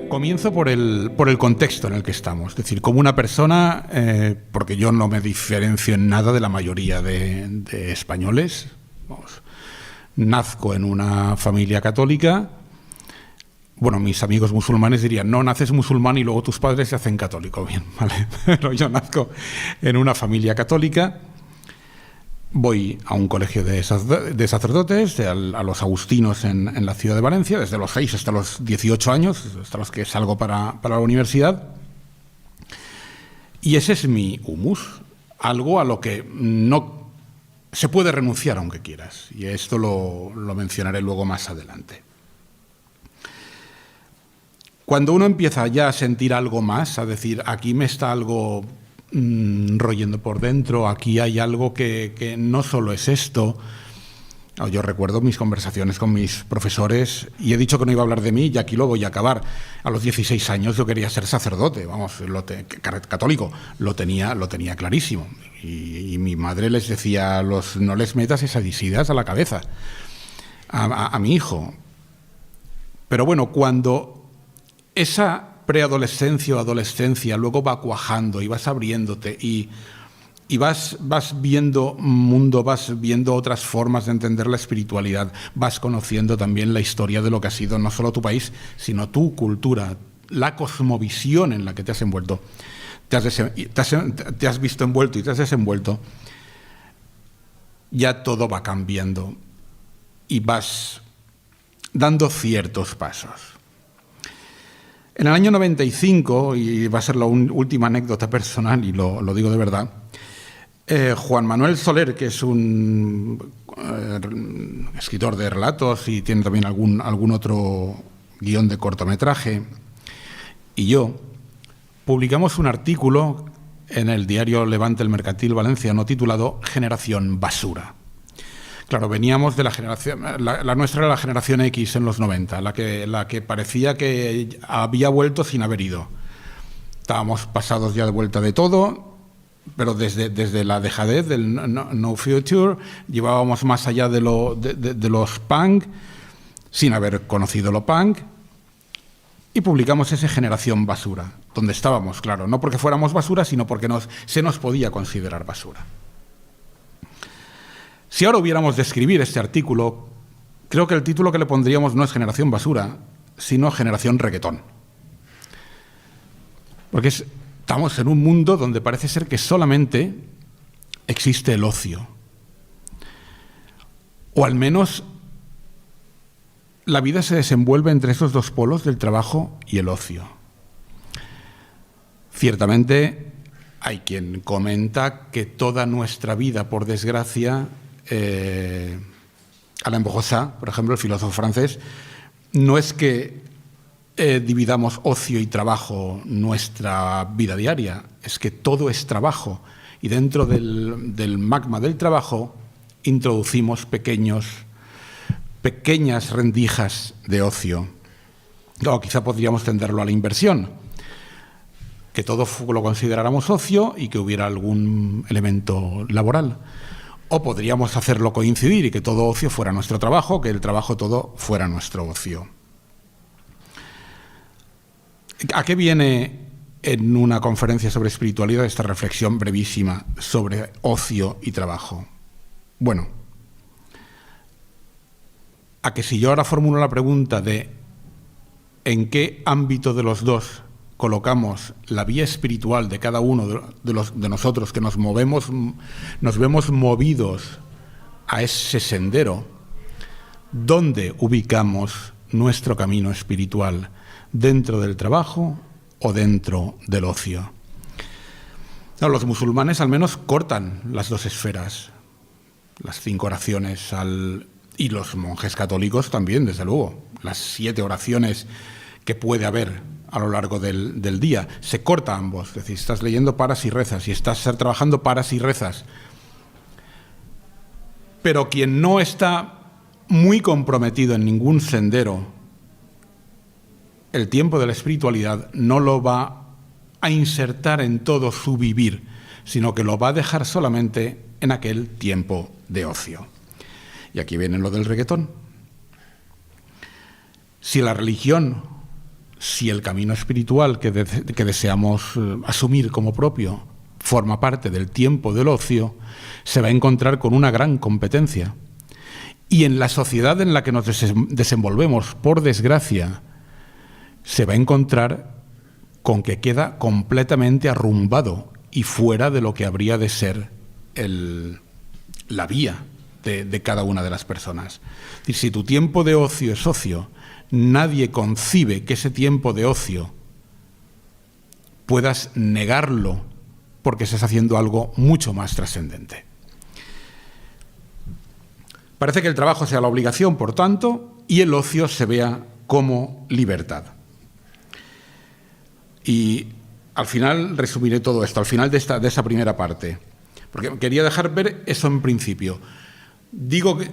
Comienzo por el contexto en el que estamos. Es decir, como una persona, porque yo no me diferencio en nada de la mayoría de españoles. Vamos, nazco en una familia católica. Bueno, mis amigos musulmanes dirían, no, naces musulmán y luego tus padres se hacen católico. Bien, ¿vale? Pero yo nazco en una familia católica. Voy a un colegio de sacerdotes, a los agustinos en la ciudad de Valencia, desde los 6 hasta los 18 años, hasta los que salgo para la universidad. Y ese es mi humus, algo a lo que no se puede renunciar aunque quieras. Y esto lo mencionaré luego más adelante. Cuando uno empieza ya a sentir algo más, a decir, aquí me está algo royendo por dentro, aquí hay algo que no solo es esto. Yo recuerdo mis conversaciones con mis profesores y he dicho que no iba a hablar de mí y aquí lo voy a acabar. A los 16 años yo quería ser sacerdote, vamos, católico, lo tenía clarísimo. Y mi madre les decía, no les metas esas ideas a la cabeza a mi hijo. Pero bueno, cuando esa preadolescencia o adolescencia luego va cuajando y vas abriéndote y vas viendo mundo, vas viendo otras formas de entender la espiritualidad, vas conociendo también la historia de lo que ha sido no solo tu país, sino tu cultura, la cosmovisión en la que te has envuelto, te has visto envuelto y te has desenvuelto, ya todo va cambiando y vas dando ciertos pasos. En el año 95, y va a ser la última anécdota personal, y lo digo de verdad, Juan Manuel Soler, que es un escritor de relatos y tiene también algún otro guión de cortometraje, y yo publicamos un artículo en el diario Levante el Mercantil Valenciano titulado Generación Basura. Claro, veníamos de la generación, la nuestra era la generación X en los 90, la que parecía que había vuelto sin haber ido. Estábamos pasados ya de vuelta de todo, pero desde la dejadez del no future, llevábamos más allá de los punk, sin haber conocido lo punk, y publicamos ese Generación Basura, donde estábamos, claro, no porque fuéramos basura, sino porque se nos podía considerar basura. Si ahora hubiéramos de escribir este artículo, creo que el título que le pondríamos no es Generación Basura, sino Generación Reggaetón. Porque estamos en un mundo donde parece ser que solamente existe el ocio. O al menos la vida se desenvuelve entre esos dos polos del trabajo y el ocio. Ciertamente hay quien comenta que toda nuestra vida, por desgracia, Alain Bouchard, por ejemplo, el filósofo francés, no es que dividamos ocio y trabajo nuestra vida diaria, es que todo es trabajo y dentro del magma del trabajo introducimos pequeñas rendijas de ocio. O quizá podríamos tenderlo a la inversión, que todo lo consideráramos ocio y que hubiera algún elemento laboral. O podríamos hacerlo coincidir y que todo ocio fuera nuestro trabajo, que el trabajo todo fuera nuestro ocio. ¿A qué viene en una conferencia sobre espiritualidad esta reflexión brevísima sobre ocio y trabajo? Bueno, a que si yo ahora formulo la pregunta de en qué ámbito de los dos colocamos la vía espiritual de cada uno de nosotros que nos vemos movidos a ese sendero, ¿dónde ubicamos nuestro camino espiritual? ¿Dentro del trabajo o dentro del ocio? No, los musulmanes al menos cortan las dos esferas, las 5 oraciones, y los monjes católicos también, desde luego, las 7 oraciones que puede haber a lo largo del día. Se corta ambos, es decir, estás leyendo paras y rezas y estás trabajando paras y rezas. Pero quien no está muy comprometido en ningún sendero, el tiempo de la espiritualidad no lo va a insertar en todo su vivir, sino que lo va a dejar solamente en aquel tiempo de ocio. Y aquí viene lo del reggaetón. Si la religión si el camino espiritual que deseamos asumir como propio forma parte del tiempo del ocio, se va a encontrar con una gran competencia. Y en la sociedad en la que nos desenvolvemos, por desgracia, se va a encontrar con que queda completamente arrumbado y fuera de lo que habría de ser la vía de cada una de las personas. Es decir, si tu tiempo de ocio es ocio, nadie concibe que ese tiempo de ocio puedas negarlo porque estás haciendo algo mucho más trascendente. Parece que el trabajo sea la obligación, por tanto, y el ocio se vea como libertad. Y al final resumiré todo esto, al final de esa primera parte, porque quería dejar ver eso en principio. Digo que,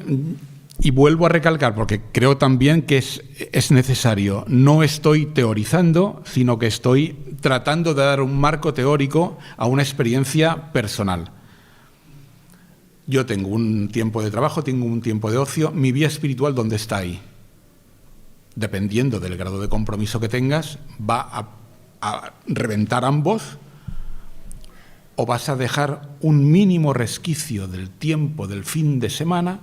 y vuelvo a recalcar, porque creo también que es necesario, no estoy teorizando, sino que estoy tratando de dar un marco teórico a una experiencia personal. Yo tengo un tiempo de trabajo, tengo un tiempo de ocio, mi vida espiritual, ¿dónde está ahí? Dependiendo del grado de compromiso que tengas, va a reventar ambos, o vas a dejar un mínimo resquicio del tiempo del fin de semana,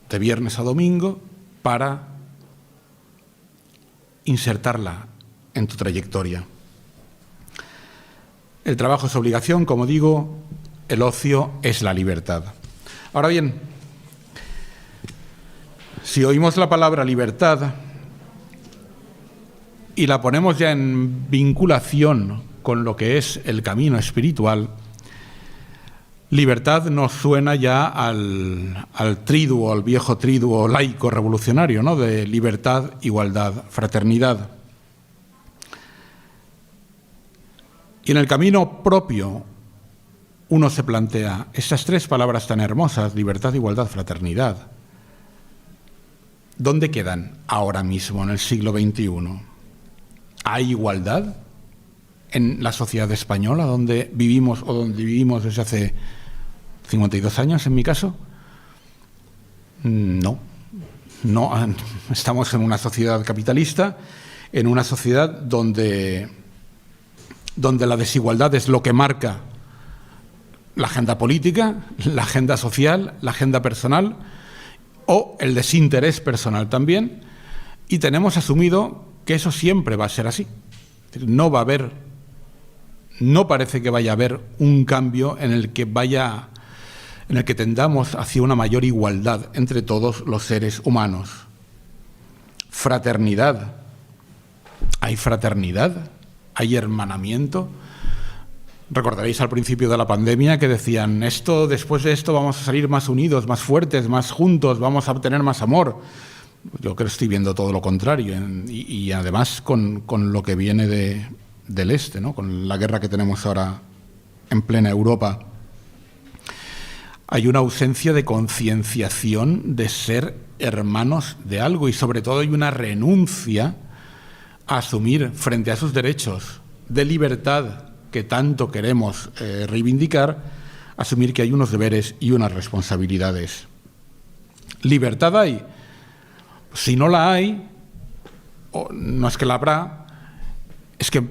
de viernes a domingo, para insertarla en tu trayectoria. El trabajo es obligación, como digo, el ocio es la libertad. Ahora bien, si oímos la palabra libertad y la ponemos ya en vinculación con lo que es el camino espiritual, libertad nos suena ya al triduo, al viejo triduo laico revolucionario, ¿no? De libertad, igualdad, fraternidad. Y en el camino propio uno se plantea estas tres palabras tan hermosas, libertad, igualdad, fraternidad. ¿Dónde quedan ahora mismo en el siglo XXI? ¿Hay igualdad en la sociedad española donde vivimos o donde vivimos desde hace 52 años, en mi caso? No. Estamos en una sociedad capitalista, en una sociedad donde la desigualdad es lo que marca la agenda política, la agenda social, la agenda personal o el desinterés personal también, y tenemos asumido que eso siempre va a ser así. No parece que vaya a haber un cambio en el que tendamos hacia una mayor igualdad entre todos los seres humanos. Fraternidad. ¿Hay fraternidad? ¿Hay hermanamiento? Recordaréis al principio de la pandemia que decían, después de esto vamos a salir más unidos, más fuertes, más juntos, vamos a obtener más amor. Yo creo que estoy viendo todo lo contrario, y además con lo que viene del este, ¿no? Con la guerra que tenemos ahora en plena Europa. Hay una ausencia de concienciación de ser hermanos de algo, y sobre todo hay una renuncia a asumir frente a esos derechos de libertad que tanto queremos reivindicar, asumir que hay unos deberes y unas responsabilidades. ¿Libertad hay? Si no la hay, o no es que la habrá, es que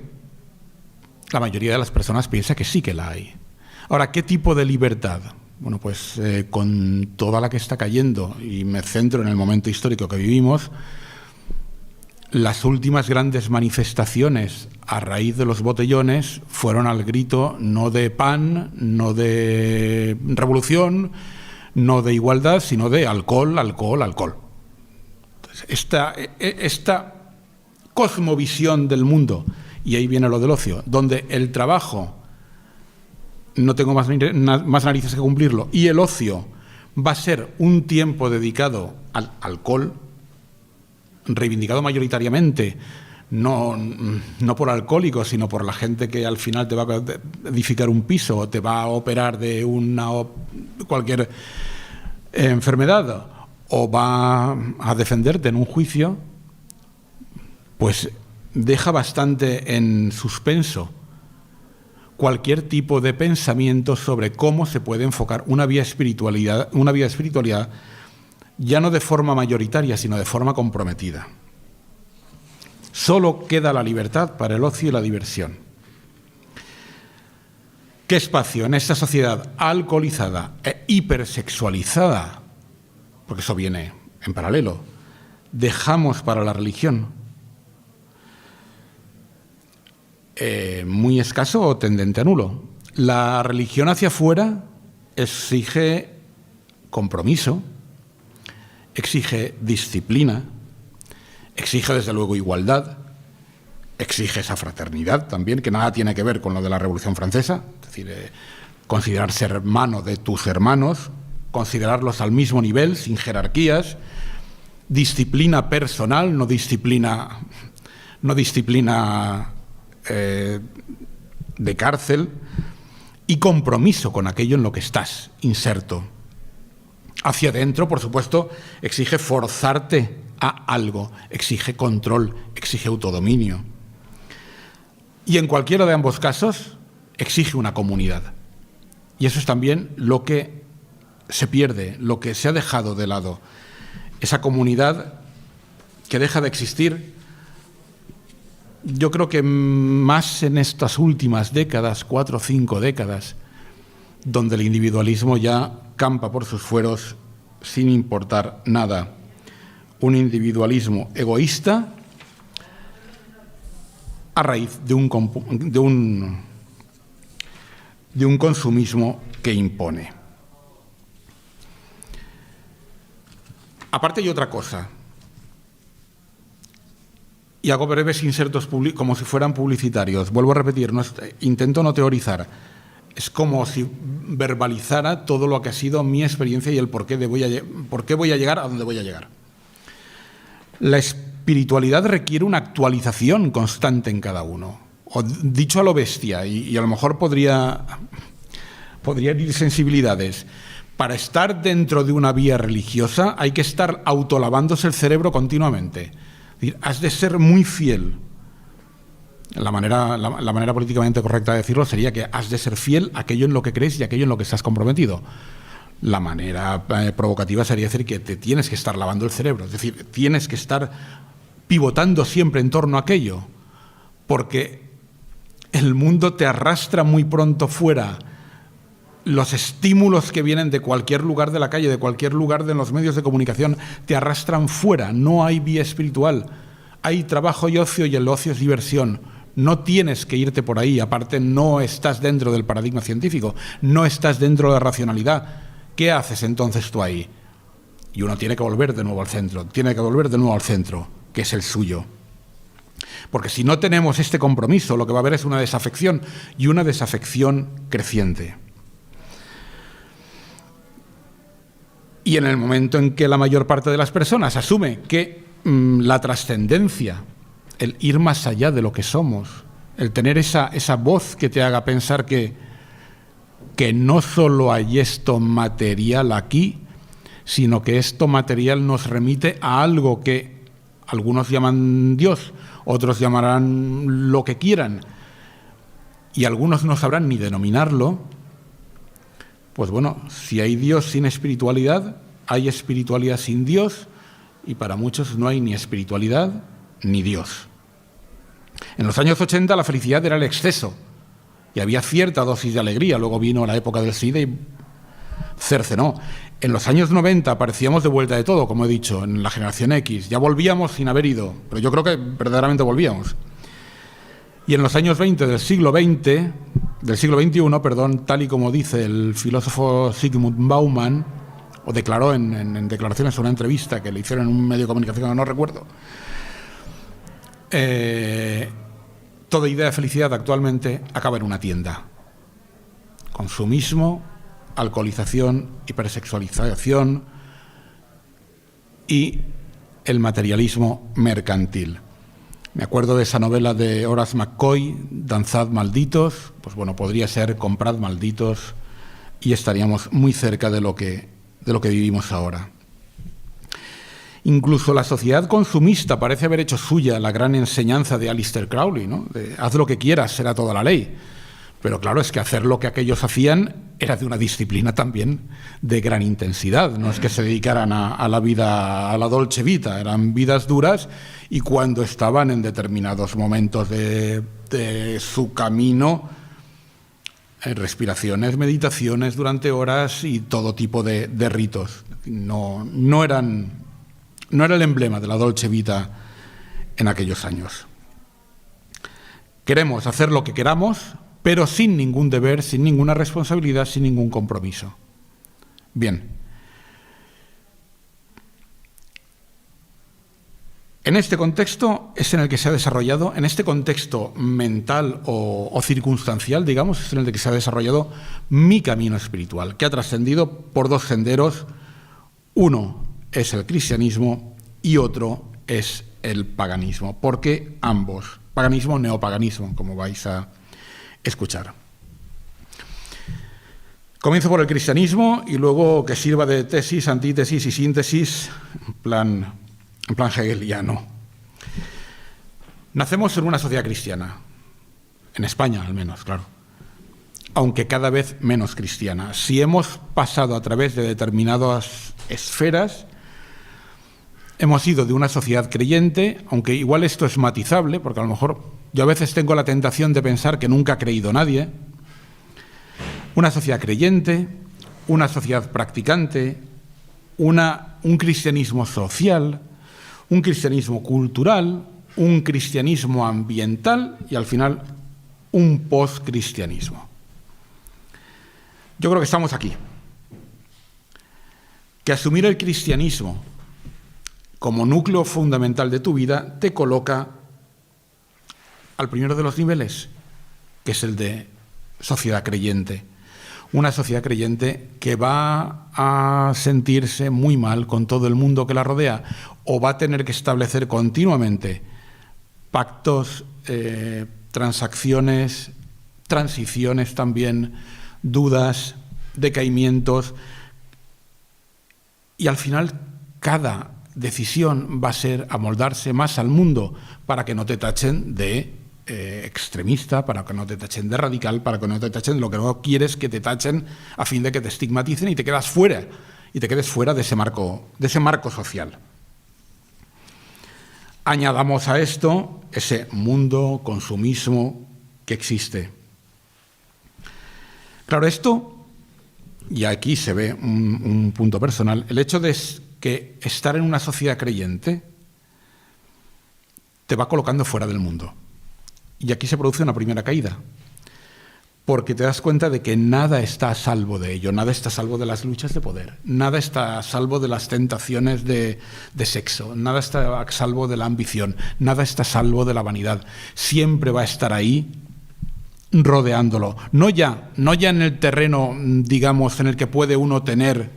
la mayoría de las personas piensa que sí que la hay. Ahora, ¿qué tipo de libertad? Bueno, pues con toda la que está cayendo, y me centro en el momento histórico que vivimos, las últimas grandes manifestaciones a raíz de los botellones fueron al grito no de pan, no de revolución, no de igualdad, sino de alcohol, alcohol, alcohol. Esta cosmovisión del mundo, y ahí viene lo del ocio, donde el trabajo no tengo más narices que cumplirlo, y el ocio va a ser un tiempo dedicado al alcohol, reivindicado mayoritariamente, no por alcohólicos, sino por la gente que al final te va a edificar un piso o te va a operar de cualquier enfermedad o va a defenderte en un juicio, pues deja bastante en suspenso cualquier tipo de pensamiento sobre cómo se puede enfocar una vida espiritualidad ya no de forma mayoritaria, sino de forma comprometida. Solo queda la libertad para el ocio y la diversión. ¿Qué espacio en esta sociedad alcoholizada e hipersexualizada, porque eso viene en paralelo, dejamos para la religión? Muy escaso o tendente a nulo. La religión hacia afuera exige compromiso, exige disciplina, exige desde luego igualdad, exige esa fraternidad también, que nada tiene que ver con lo de la Revolución Francesa, es decir, considerarse hermano de tus hermanos, considerarlos al mismo nivel, sin jerarquías, disciplina personal, no disciplina de cárcel, y compromiso con aquello en lo que estás inserto. Hacia adentro, por supuesto, exige forzarte a algo, exige control, exige autodominio. Y en cualquiera de ambos casos, exige una comunidad. Y eso es también lo que se pierde, lo que se ha dejado de lado. Esa comunidad que deja de existir, yo creo que más en estas últimas décadas, 4 o 5 décadas, donde el individualismo ya campa por sus fueros sin importar nada. Un individualismo egoísta a raíz de un consumismo que impone. Aparte hay otra cosa, y hago breves insertos como si fueran publicitarios. Vuelvo a repetir, intento no teorizar. Es como si verbalizara todo lo que ha sido mi experiencia y el por qué voy a llegar a donde voy a llegar. La espiritualidad requiere una actualización constante en cada uno. O dicho a lo bestia, y a lo mejor podría herir sensibilidades. Para estar dentro de una vía religiosa hay que estar autolavándose el cerebro continuamente. Es decir, has de ser muy fiel. La manera políticamente correcta de decirlo sería que has de ser fiel a aquello en lo que crees y a aquello en lo que estás comprometido. La manera provocativa sería decir que te tienes que estar lavando el cerebro, es decir, tienes que estar pivotando siempre en torno a aquello, porque el mundo te arrastra muy pronto fuera. Los estímulos que vienen de cualquier lugar de la calle, de cualquier lugar de los medios de comunicación, te arrastran fuera. No hay vía espiritual. Hay trabajo y ocio, y el ocio es diversión. No tienes que irte por ahí. Aparte, no estás dentro del paradigma científico, no estás dentro de la racionalidad. ¿Qué haces entonces tú ahí? Y uno tiene que volver de nuevo al centro, que es el suyo. Porque si no tenemos este compromiso, lo que va a haber es una desafección, y una desafección creciente. Y en el momento en que la mayor parte de las personas asume que la trascendencia, el ir más allá de lo que somos, el tener esa voz que te haga pensar que no solo hay esto material aquí, sino que esto material nos remite a algo que algunos llaman Dios, otros llamarán lo que quieran, y algunos no sabrán ni denominarlo. Pues bueno, si hay Dios sin espiritualidad, hay espiritualidad sin Dios, y para muchos no hay ni espiritualidad ni Dios. En los años 80 la felicidad era el exceso, y había cierta dosis de alegría. Luego vino la época del SIDA y cercenó. En los años 90 parecíamos de vuelta de todo, como he dicho, en la generación X. Ya volvíamos sin haber ido, pero yo creo que verdaderamente volvíamos. Y en los años 20 del siglo XXI, tal y como dice el filósofo Zygmunt Bauman, o declaró en declaraciones en una entrevista que le hicieron en un medio de comunicación que no recuerdo, toda idea de felicidad actualmente acaba en una tienda. Consumismo, alcoholización, hipersexualización y el materialismo mercantil. Me acuerdo de esa novela de Horace McCoy, Danzad malditos. Pues bueno, podría ser Comprad malditos, y estaríamos muy cerca de lo que vivimos ahora. Incluso la sociedad consumista parece haber hecho suya la gran enseñanza de Aleister Crowley, ¿no? De haz lo que quieras, será toda la ley. Pero claro, es que hacer lo que aquellos hacían era de una disciplina también de gran intensidad. No es que se dedicaran a la vida, a la dolce vita, eran vidas duras, y cuando estaban en determinados momentos de su camino, respiraciones, meditaciones durante horas y todo tipo de ritos. No era el emblema de la dolce vita en aquellos años. Queremos hacer lo que queramos, pero sin ningún deber, sin ninguna responsabilidad, sin ningún compromiso. Bien. En este contexto es en el que se ha desarrollado, en este contexto mental o circunstancial, digamos, es en el que se ha desarrollado mi camino espiritual, que ha trascendido por dos senderos. Uno es el cristianismo y otro es el paganismo. ¿Por qué ambos? Paganismo, neopaganismo, como vais a escuchar. Comienzo por el cristianismo y luego que sirva de tesis, antítesis y síntesis en plan hegeliano. Nacemos en una sociedad cristiana, en España al menos, claro, aunque cada vez menos cristiana. Si hemos pasado a través de determinadas esferas, hemos ido de una sociedad creyente, aunque igual esto es matizable, porque a lo mejor yo a veces tengo la tentación de pensar que nunca ha creído nadie, una sociedad creyente, una sociedad practicante, un cristianismo social, un cristianismo cultural, un cristianismo ambiental y al final un postcristianismo. Yo creo que estamos aquí. Que asumir el cristianismo como núcleo fundamental de tu vida te coloca al primero de los niveles, que es el de sociedad creyente. Una sociedad creyente que va a sentirse muy mal con todo el mundo que la rodea o va a tener que establecer continuamente pactos, transacciones, transiciones también, dudas, decaimientos, y al final cada decisión va a ser amoldarse más al mundo para que no te tachen de extremista, para que no te tachen de radical, para que no te tachen de lo que no quieres que te tachen, a fin de que te estigmaticen y te quedas fuera, y te quedes fuera de ese marco social. Añadamos a esto ese mundo consumismo que existe. Claro, esto, y aquí se ve un punto personal, el hecho de que estar en una sociedad creyente te va colocando fuera del mundo. Y aquí se produce una primera caída, porque te das cuenta de que nada está a salvo de ello, nada está a salvo de las luchas de poder, nada está a salvo de las tentaciones de sexo, nada está a salvo de la ambición, nada está a salvo de la vanidad. Siempre va a estar ahí rodeándolo, no ya en el terreno, digamos, en el que puede uno tener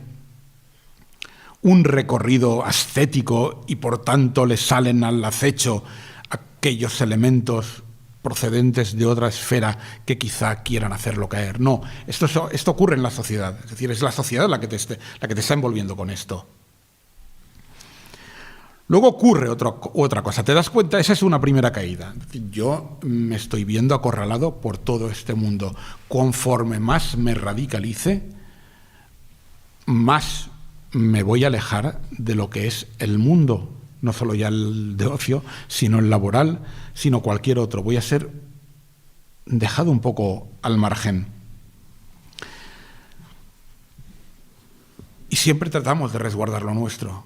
un recorrido ascético y por tanto le salen al acecho aquellos elementos procedentes de otra esfera que quizá quieran hacerlo caer. No, esto ocurre en la sociedad, es decir, es la sociedad la que te está envolviendo con esto. Luego ocurre otra cosa, te das cuenta, esa es una primera caída. Es decir, yo me estoy viendo acorralado por todo este mundo. Conforme más me radicalice, más me voy a alejar de lo que es el mundo, no solo ya el de ocio, sino el laboral, sino cualquier otro. Voy a ser dejado un poco al margen. Y siempre tratamos de resguardar lo nuestro.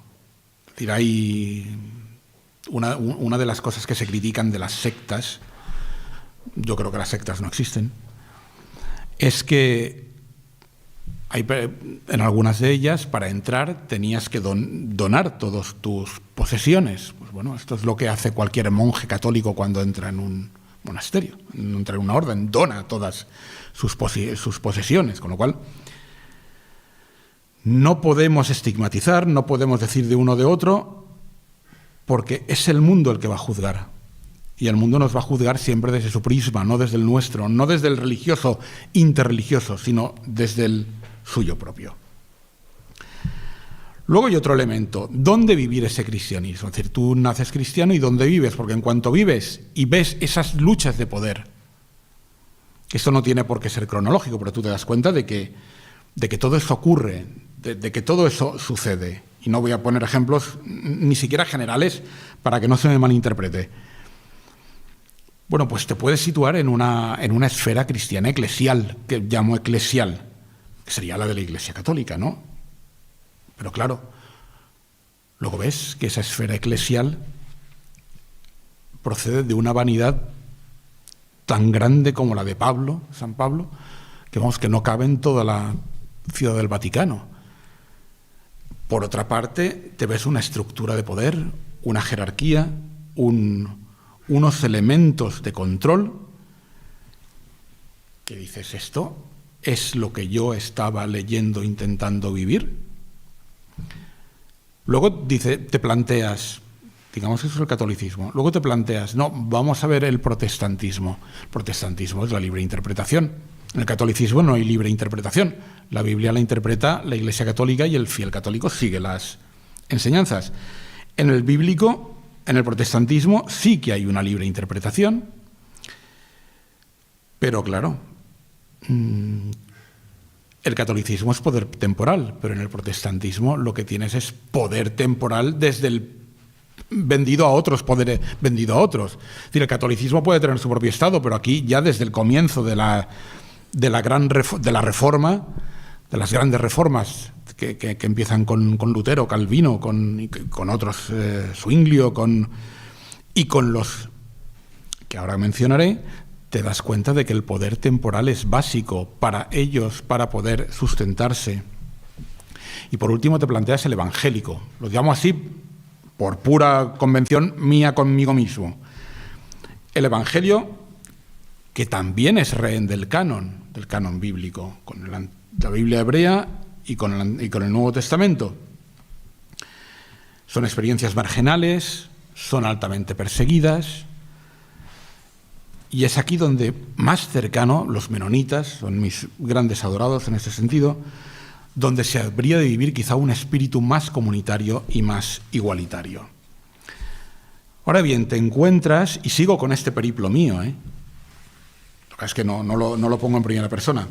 Es decir, hay una de las cosas que se critican de las sectas, yo creo que las sectas no existen, es que en algunas de ellas, para entrar, tenías que donar todas tus posesiones. Pues bueno, esto es lo que hace cualquier monje católico cuando entra en un monasterio, entra en una orden, dona todas sus posesiones, con lo cual no podemos estigmatizar, no podemos decir de uno o de otro, porque es el mundo el que va a juzgar. Y el mundo nos va a juzgar siempre desde su prisma, no desde el nuestro, no desde el religioso, interreligioso, sino desde el suyo propio. Luego hay otro elemento, ¿dónde vivir ese cristianismo? Es decir, tú naces cristiano y ¿dónde vives? Porque en cuanto vives y ves esas luchas de poder Esto no tiene por qué ser cronológico, pero tú te das cuenta de que todo eso ocurre, de que todo eso sucede. Y no voy a poner ejemplos ni siquiera generales para que no se me malinterprete. Bueno, pues te puedes situar en una esfera cristiana eclesial, que llamo eclesial, que sería la de la Iglesia Católica, ¿no? Pero claro, luego ves que esa esfera eclesial procede de una vanidad tan grande como la de Pablo, San Pablo, que vamos, que no cabe en toda la ciudad del Vaticano. Por otra parte, te ves una estructura de poder, una jerarquía, unos elementos de control que dices, ¿esto es lo que yo estaba leyendo, intentando vivir? Luego te planteas, digamos que eso es el catolicismo, luego te planteas, no, vamos a ver el protestantismo. El protestantismo es la libre interpretación. En el catolicismo no hay libre interpretación. La Biblia la interpreta la Iglesia Católica y el fiel católico sigue las enseñanzas. En el bíblico, en el protestantismo, sí que hay una libre interpretación, pero claro, el catolicismo es poder temporal, pero en el protestantismo lo que tienes es poder temporal desde el vendido a otros, poder vendido a otros. Es decir, el catolicismo puede tener su propio Estado, pero aquí ya desde el comienzo de la Reforma, de las grandes reformas que empiezan con Lutero, Calvino, con otros, Zwinglio, y con los que ahora mencionaré, te das cuenta de que el poder temporal es básico para ellos, para poder sustentarse. Y por último te planteas el evangélico. Lo llamo así por pura convención mía conmigo mismo. El evangelio, que también es rehén del canon bíblico, con la Biblia hebrea y con el Nuevo Testamento. Son experiencias marginales, son altamente perseguidas, y es aquí donde más cercano, los menonitas, son mis grandes adorados en este sentido, donde se habría de vivir quizá un espíritu más comunitario y más igualitario. Ahora bien, te encuentras, y sigo con este periplo mío, lo que es que no lo pongo en primera persona,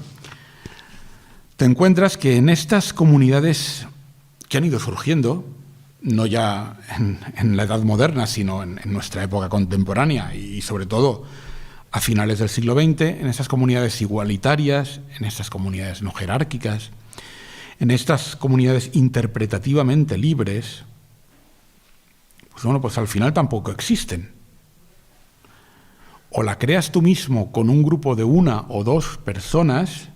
te encuentras que en estas comunidades que han ido surgiendo, no ya en la edad moderna, sino en nuestra época contemporánea y sobre todo a finales del siglo XX, en esas comunidades igualitarias, en estas comunidades no jerárquicas, en estas comunidades interpretativamente libres, pues al final tampoco existen. O la creas tú mismo con un grupo de una o dos personas,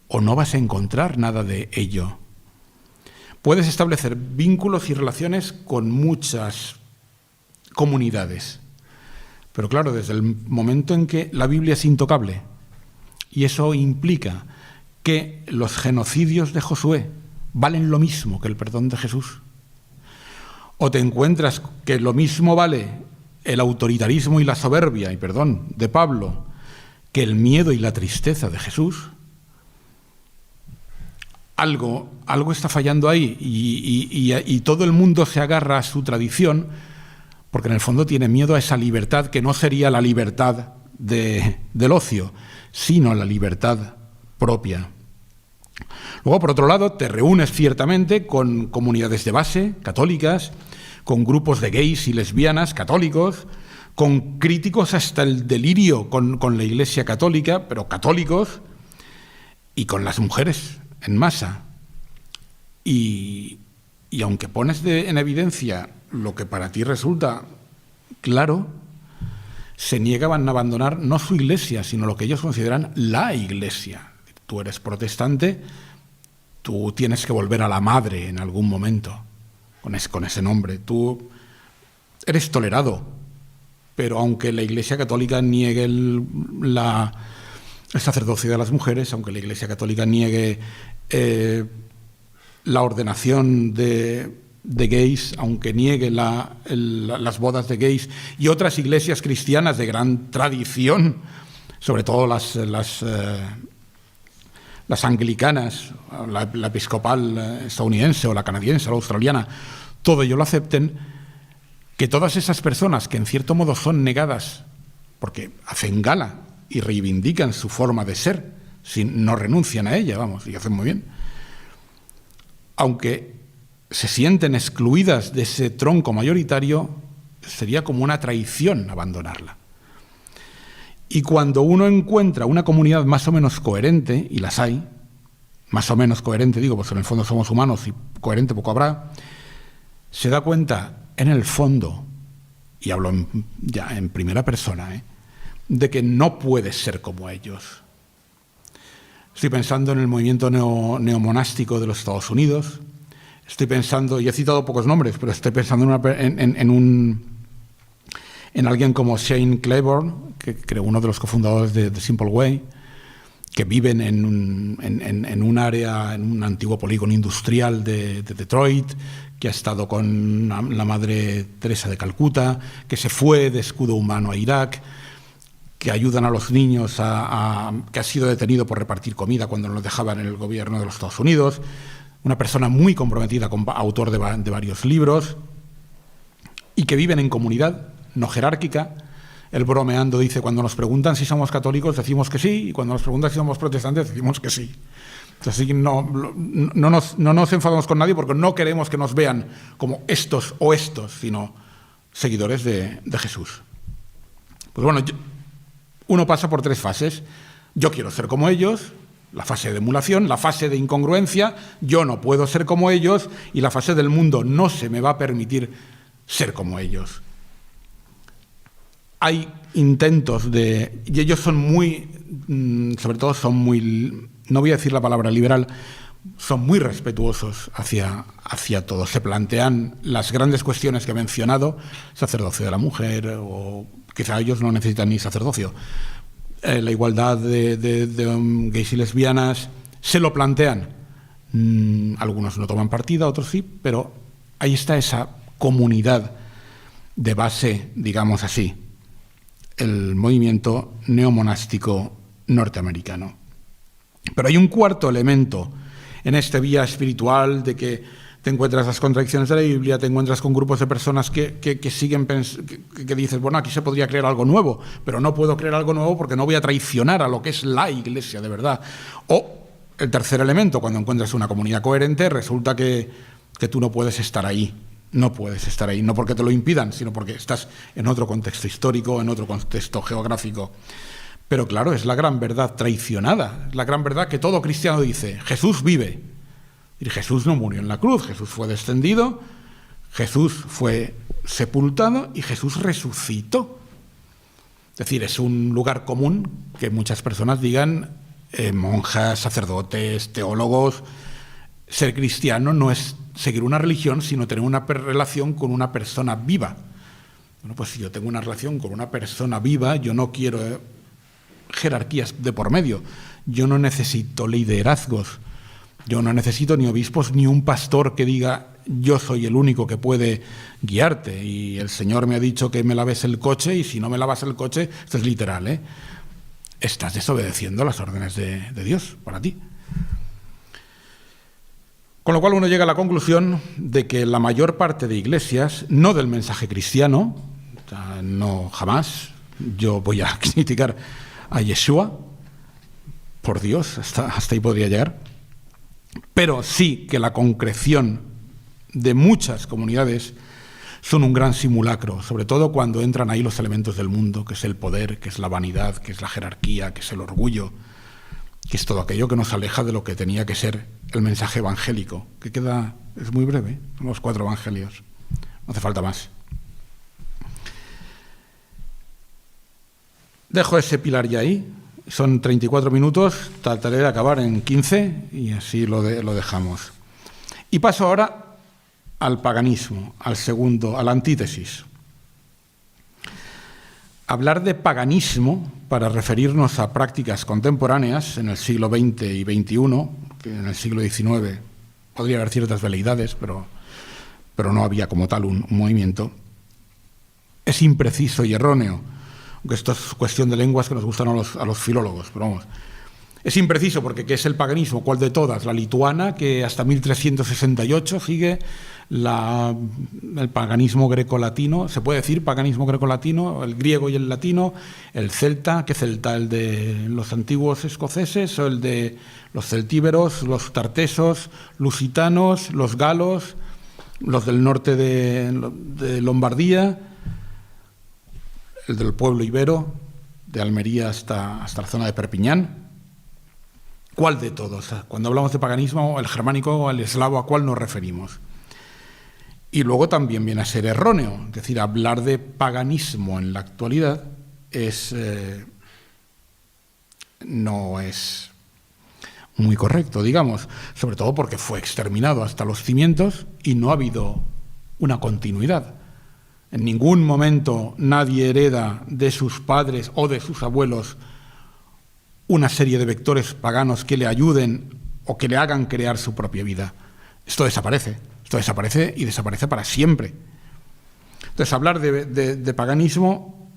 o no vas a encontrar nada de ello. Puedes establecer vínculos y relaciones con muchas comunidades, pero claro, desde el momento en que la Biblia es intocable, y eso implica que los genocidios de Josué valen lo mismo que el perdón de Jesús, o te encuentras que lo mismo vale el autoritarismo y la soberbia, de Pablo, que el miedo y la tristeza de Jesús, algo está fallando ahí y todo el mundo se agarra a su tradición porque en el fondo tiene miedo a esa libertad que no sería la libertad del ocio, sino la libertad propia. Luego, por otro lado, te reúnes ciertamente con comunidades de base católicas, con grupos de gays y lesbianas católicos, con críticos hasta el delirio con la Iglesia Católica, pero católicos, y con las mujeres en masa. Y aunque pones en evidencia lo que para ti resulta claro, se niegan a abandonar no su iglesia, sino lo que ellos consideran la iglesia. Tú eres protestante, tú tienes que volver a la madre en algún momento, con ese nombre. Tú eres tolerado, pero aunque la Iglesia Católica niegue el sacerdocio de las mujeres, aunque la Iglesia Católica niegue la ordenación de gays, aunque niegue las bodas de gays y otras iglesias cristianas de gran tradición, sobre todo las anglicanas, la episcopal estadounidense o la canadiense o la australiana, todo ello lo acepten, que todas esas personas que en cierto modo son negadas porque hacen gala y reivindican su forma de ser, no renuncian a ella, y hacen muy bien. Aunque se sienten excluidas de ese tronco mayoritario, sería como una traición abandonarla. Y cuando uno encuentra una comunidad más o menos coherente, y las hay, más o menos coherente, digo, pues en el fondo somos humanos y coherente poco habrá, se da cuenta, en el fondo, y hablo ya en primera persona, de que no puedes ser como ellos. Estoy pensando en el movimiento neomonástico de los Estados Unidos, estoy pensando, y he citado pocos nombres, pero estoy pensando en alguien como Shane Claiborne, que creo uno de los cofundadores de The Simple Way, que viven en un área, en un antiguo polígono industrial de Detroit, que ha estado con la Madre Teresa de Calcuta, que se fue de escudo humano a Irak, que ayudan a los niños, que ha sido detenido por repartir comida cuando nos dejaban en el gobierno de los Estados Unidos, una persona muy comprometida, autor de varios libros, y que viven en comunidad, no jerárquica. Él bromeando dice, cuando nos preguntan si somos católicos decimos que sí, y cuando nos preguntan si somos protestantes decimos que sí. Así que no nos enfadamos con nadie porque no queremos que nos vean como estos o estos, sino seguidores de Jesús. Pues bueno, uno pasa por 3 fases. Yo quiero ser como ellos, la fase de emulación, la fase de incongruencia, yo no puedo ser como ellos, y la fase del mundo no se me va a permitir ser como ellos. Hay intentos y ellos son muy, sobre todo son muy, no voy a decir la palabra liberal, son muy respetuosos hacia todos. Se plantean las grandes cuestiones que he mencionado, sacerdocio de la mujer, o quizá ellos no necesitan ni sacerdocio, la igualdad de gays y lesbianas, se lo plantean. Algunos no toman partida, otros sí, pero ahí está esa comunidad de base, digamos así, el movimiento neomonástico norteamericano. Pero hay un cuarto elemento en esta vía espiritual de que te encuentras las contradicciones de la Biblia, te encuentras con grupos de personas que siguen que dices, bueno, aquí se podría crear algo nuevo, pero no puedo crear algo nuevo porque no voy a traicionar a lo que es la Iglesia de verdad. O el tercer elemento, cuando encuentras una comunidad coherente, resulta que tú no puedes estar ahí. No puedes estar ahí, no porque te lo impidan, sino porque estás en otro contexto histórico, en otro contexto geográfico. Pero claro, es la gran verdad traicionada, es la gran verdad que todo cristiano dice, Jesús vive. Y Jesús no murió en la cruz, Jesús fue descendido, Jesús fue sepultado y Jesús resucitó. Es decir, es un lugar común que muchas personas digan, monjas, sacerdotes, teólogos, ser cristiano no es seguir una religión, sino tener una relación con una persona viva. Bueno, pues si yo tengo una relación con una persona viva, yo no quiero jerarquías de por medio, yo no necesito liderazgos, yo no necesito ni obispos ni un pastor que diga yo soy el único que puede guiarte y el Señor me ha dicho que me laves el coche y si no me lavas el coche, esto es literal, estás desobedeciendo las órdenes de Dios para ti. Con lo cual uno llega a la conclusión de que la mayor parte de iglesias, no del mensaje cristiano, o sea, no jamás, yo voy a criticar a Yeshua, por Dios, hasta ahí podría llegar, pero sí que la concreción de muchas comunidades son un gran simulacro, sobre todo cuando entran ahí los elementos del mundo, que es el poder, que es la vanidad, que es la jerarquía, que es el orgullo, que es todo aquello que nos aleja de lo que tenía que ser el mensaje evangélico, que es muy breve, son los 4 evangelios, no hace falta más. Dejo ese pilar ya ahí, son 34 minutos, trataré de acabar en 15 y así lo dejamos. Y paso ahora al paganismo, a la antítesis. Hablar de paganismo para referirnos a prácticas contemporáneas en el siglo XX y XXI, que en el siglo XIX podría haber ciertas veleidades, pero no había como tal un movimiento, es impreciso y erróneo, aunque esto es cuestión de lenguas que nos gustan a los filólogos, pero vamos, Es impreciso porque ¿qué es el paganismo? ¿Cuál de todas? La lituana, que hasta 1368 sigue el paganismo grecolatino. ¿Se puede decir paganismo grecolatino? El griego y el latino. El celta, ¿qué celta? ¿El de los antiguos escoceses o el de los celtíberos, los tartesos, lusitanos, los galos, los del norte de Lombardía, el del pueblo ibero, de Almería hasta la zona de Perpiñán? ¿Cuál de todos? Cuando hablamos de paganismo, el germánico o el eslavo, ¿a cuál nos referimos? Y luego también viene a ser erróneo, es decir, hablar de paganismo en la actualidad no es muy correcto, digamos, sobre todo porque fue exterminado hasta los cimientos y no ha habido una continuidad. En ningún momento nadie hereda de sus padres o de sus abuelos una serie de vectores paganos que le ayuden o que le hagan crear su propia vida. Esto desaparece y desaparece para siempre. Entonces, hablar de paganismo,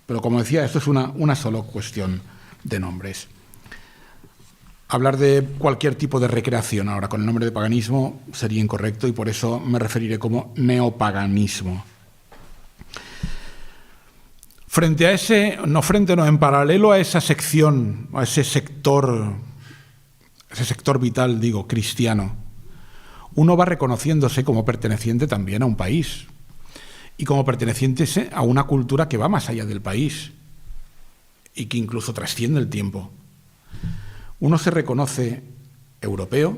pero como decía, esto es una sola cuestión de nombres. Hablar de cualquier tipo de recreación ahora con el nombre de paganismo sería incorrecto y por eso me referiré como neopaganismo. En paralelo a esa sección, a ese sector vital, cristiano, uno va reconociéndose como perteneciente también a un país y como perteneciente a una cultura que va más allá del país y que incluso trasciende el tiempo. Uno se reconoce europeo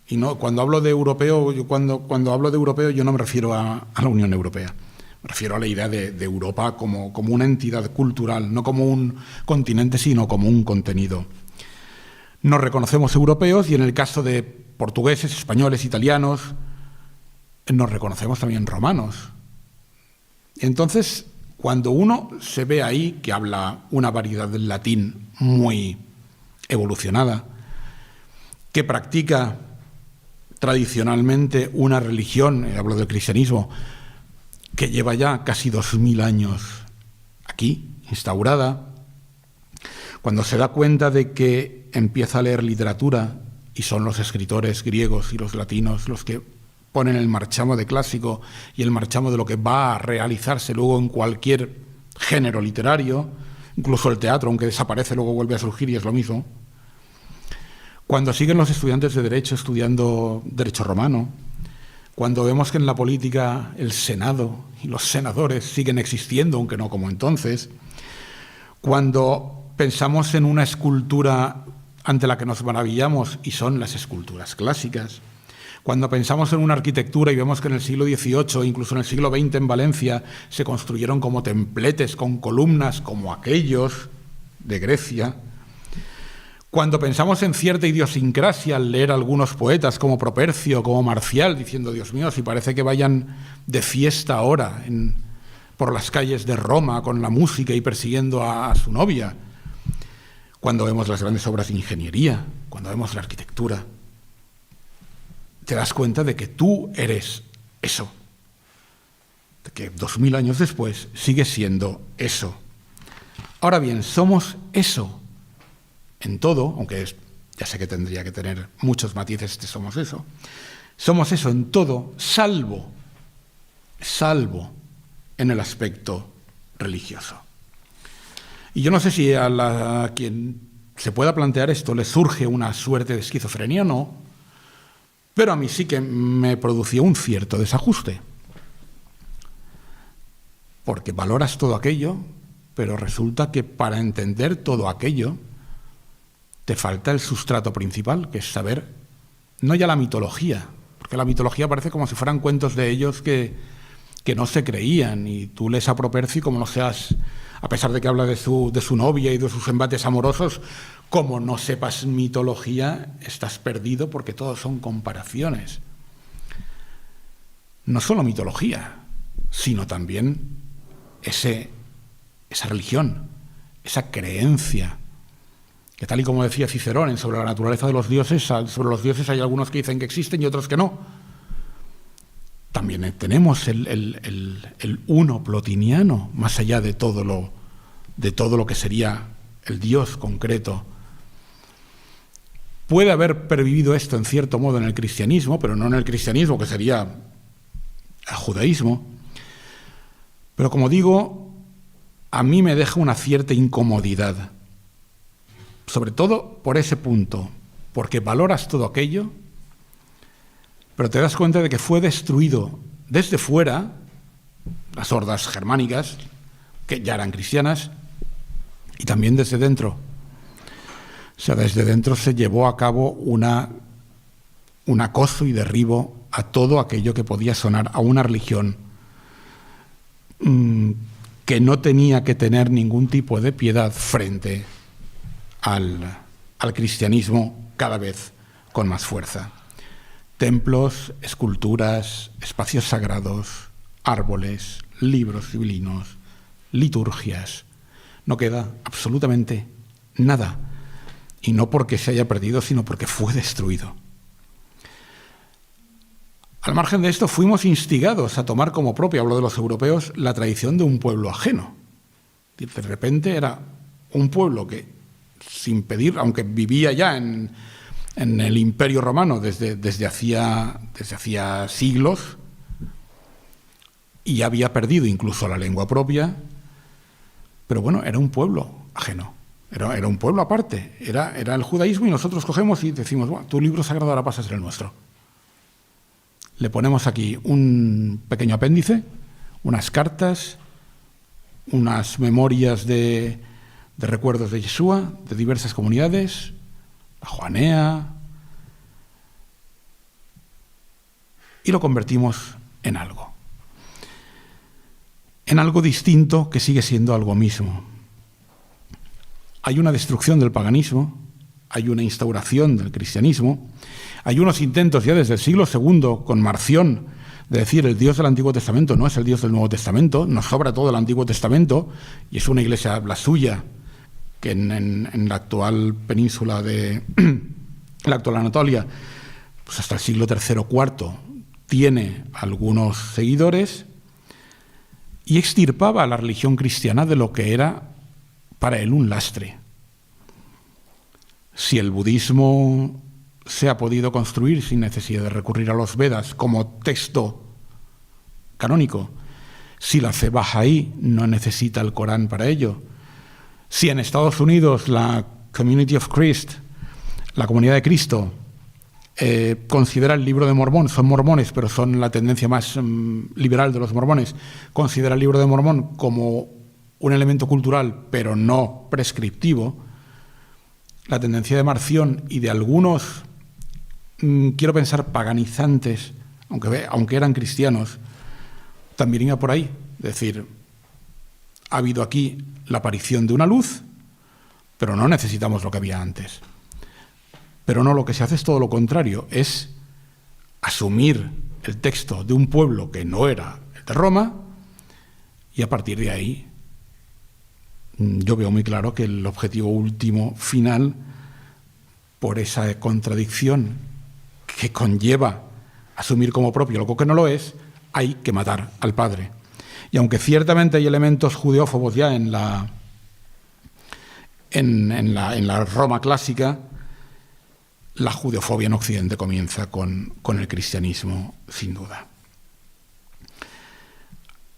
y no, cuando hablo de europeo, cuando hablo de europeo yo no me refiero a la Unión Europea. Me refiero a la idea de Europa como una entidad cultural, no como un continente, sino como un contenido. Nos reconocemos europeos y en el caso de portugueses, españoles, italianos, nos reconocemos también romanos. Entonces, cuando uno se ve ahí, que habla una variedad del latín muy evolucionada, que practica tradicionalmente una religión, hablo del cristianismo, que lleva ya casi 2000 años aquí, instaurada, cuando se da cuenta de que empieza a leer literatura y son los escritores griegos y los latinos los que ponen el marchamo de clásico y el marchamo de lo que va a realizarse luego en cualquier género literario, incluso el teatro, aunque desaparece, luego vuelve a surgir y es lo mismo. Cuando siguen los estudiantes de Derecho estudiando Derecho romano, cuando vemos que en la política el Senado y los senadores siguen existiendo, aunque no como entonces, cuando pensamos en una escultura ante la que nos maravillamos y son las esculturas clásicas, cuando pensamos en una arquitectura y vemos que en el siglo XVIII, incluso en el siglo XX en Valencia, se construyeron como templetes con columnas como aquellos de Grecia, cuando pensamos en cierta idiosincrasia al leer algunos poetas como Propercio, como Marcial, diciendo, Dios mío, si parece que vayan de fiesta ahora por las calles de Roma con la música y persiguiendo a su novia, cuando vemos las grandes obras de ingeniería, cuando vemos la arquitectura, te das cuenta de que tú eres eso, de que 2000 años después sigues siendo eso. Ahora bien, somos eso en todo, aunque ya sé que tendría que tener muchos matices de somos eso en todo, salvo en el aspecto religioso. Y yo no sé si a quien se pueda plantear esto le surge una suerte de esquizofrenia o no, pero a mí sí que me producía un cierto desajuste. Porque valoras todo aquello, pero resulta que para entender todo aquello te falta el sustrato principal, que es saber, no ya la mitología, porque la mitología parece como si fueran cuentos de ellos que no se creían, y tú lees a Propercio y como no seas, a pesar de que habla de su novia y de sus embates amorosos, como no sepas mitología, estás perdido porque todos son comparaciones. No solo mitología, sino también esa religión, esa creencia, que tal y como decía Cicerón sobre la naturaleza de los dioses, sobre los dioses hay algunos que dicen que existen y otros que no. También tenemos el uno plotiniano, más allá de todo lo que sería el Dios concreto. Puede haber pervivido esto en cierto modo en el cristianismo, pero no en el cristianismo, que sería el judaísmo. Pero como digo, a mí me deja una cierta incomodidad, sobre todo por ese punto, porque valoras todo aquello, pero te das cuenta de que fue destruido desde fuera, las hordas germánicas, que ya eran cristianas, y también desde dentro. O sea, desde dentro se llevó a cabo un acoso y derribo a todo aquello que podía sonar a una religión que no tenía que tener ningún tipo de piedad frente al cristianismo cada vez con más fuerza. Templos, esculturas, espacios sagrados, árboles, libros sibilinos, liturgias. No queda absolutamente nada. Y no porque se haya perdido, sino porque fue destruido. Al margen de esto, fuimos instigados a tomar como propia, hablo de los europeos, la tradición de un pueblo ajeno. De repente era un pueblo que, sin pedir, aunque vivía ya en el Imperio Romano desde hacía siglos, y había perdido incluso la lengua propia, pero bueno, era un pueblo ajeno. Era un pueblo aparte, era el judaísmo, y nosotros cogemos y decimos, bueno, tu libro sagrado ahora pasa a ser el nuestro. Le ponemos aquí un pequeño apéndice, unas cartas, unas memorias de recuerdos de Yeshua, de diversas comunidades, la Joanea, y lo convertimos en algo distinto que sigue siendo algo mismo. Hay una destrucción del paganismo, hay una instauración del cristianismo, hay unos intentos ya desde el siglo II con Marción de decir el Dios del Antiguo Testamento no es el Dios del Nuevo Testamento, nos sobra todo el Antiguo Testamento, y es una iglesia, la suya, que en la actual península de la actual Anatolia, pues hasta el siglo III o IV, tiene algunos seguidores, y extirpaba a la religión cristiana de lo que era para él un lastre. Si el budismo se ha podido construir sin necesidad de recurrir a los Vedas como texto canónico, si la fe bahá'í no necesita el Corán para ello, si en Estados Unidos la Community of Christ, la Comunidad de Cristo, considera el libro de Mormón, son mormones, pero son la tendencia más liberal de los mormones, considera el libro de Mormón como un elemento cultural, pero no prescriptivo, la tendencia de Marción y de algunos, quiero pensar, paganizantes, aunque eran cristianos, también iba por ahí. Es decir, ha habido aquí la aparición de una luz, pero no necesitamos lo que había antes. Pero no, lo que se hace es todo lo contrario, es asumir el texto de un pueblo que no era el de Roma, y a partir de ahí yo veo muy claro que el objetivo último, final, por esa contradicción que conlleva asumir como propio algo que no lo es, hay que matar al padre. Y aunque ciertamente hay elementos judeófobos ya en la Roma clásica, la judeofobia en Occidente comienza con el cristianismo, sin duda.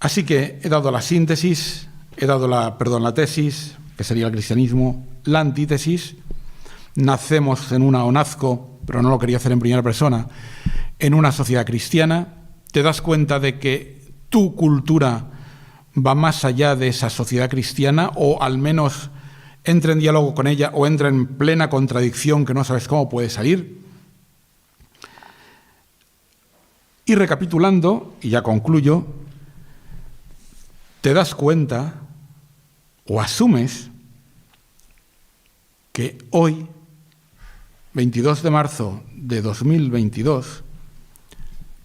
Así que he dado la síntesis, he dado la tesis, que sería el cristianismo, la antítesis. Nacemos o nazco, pero no lo quería hacer en primera persona, en una sociedad cristiana. Te das cuenta de que tu cultura va más allá de esa sociedad cristiana, o al menos entra en diálogo con ella, o entra en plena contradicción que no sabes cómo puede salir. Y recapitulando, y ya concluyo, te das cuenta o asumes que hoy, 22 de marzo de 2022,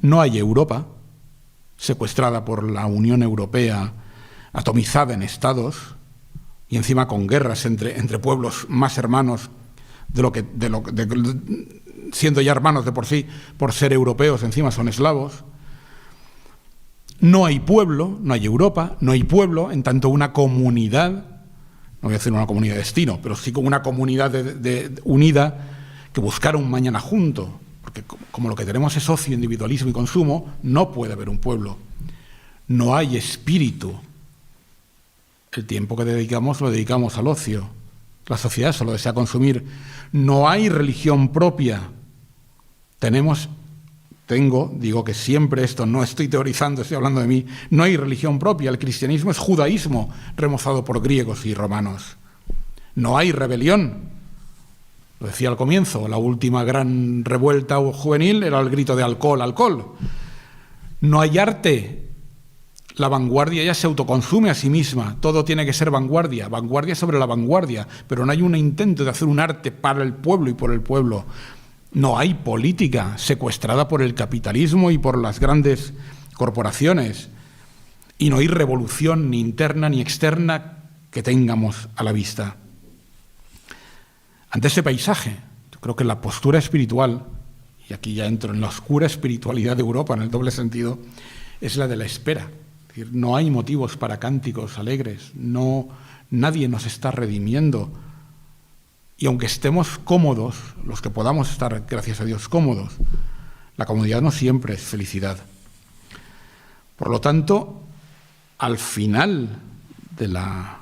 no hay Europa, secuestrada por la Unión Europea, atomizada en estados, y encima con guerras entre pueblos más hermanos siendo ya hermanos de por sí, por ser europeos, encima son eslavos. No hay pueblo, no hay Europa, no hay pueblo, en tanto una comunidad, no voy a decir una comunidad de destino, pero sí como una comunidad unida, que buscar un mañana junto, porque como lo que tenemos es ocio, individualismo y consumo, no puede haber un pueblo. No hay espíritu. El tiempo que dedicamos lo dedicamos al ocio. La sociedad solo desea consumir. No hay religión propia. Digo que siempre esto, no estoy teorizando, estoy hablando de mí, no hay religión propia. El cristianismo es judaísmo remozado por griegos y romanos. No hay rebelión. Lo decía al comienzo, la última gran revuelta juvenil era el grito de alcohol, alcohol. No hay arte. La vanguardia ya se autoconsume a sí misma. Todo tiene que ser vanguardia, vanguardia sobre la vanguardia, pero no hay un intento de hacer un arte para el pueblo y por el pueblo. No hay política secuestrada por el capitalismo y por las grandes corporaciones. Y no hay revolución ni interna ni externa que tengamos a la vista. Ante ese paisaje, yo creo que la postura espiritual, y aquí ya entro en la oscura espiritualidad de Europa en el doble sentido, es la de la espera. Es decir, no hay motivos para cánticos alegres, nadie nos está redimiendo. Y aunque estemos cómodos, los que podamos estar, gracias a Dios, cómodos, la comodidad no siempre es felicidad. Por lo tanto, al final de la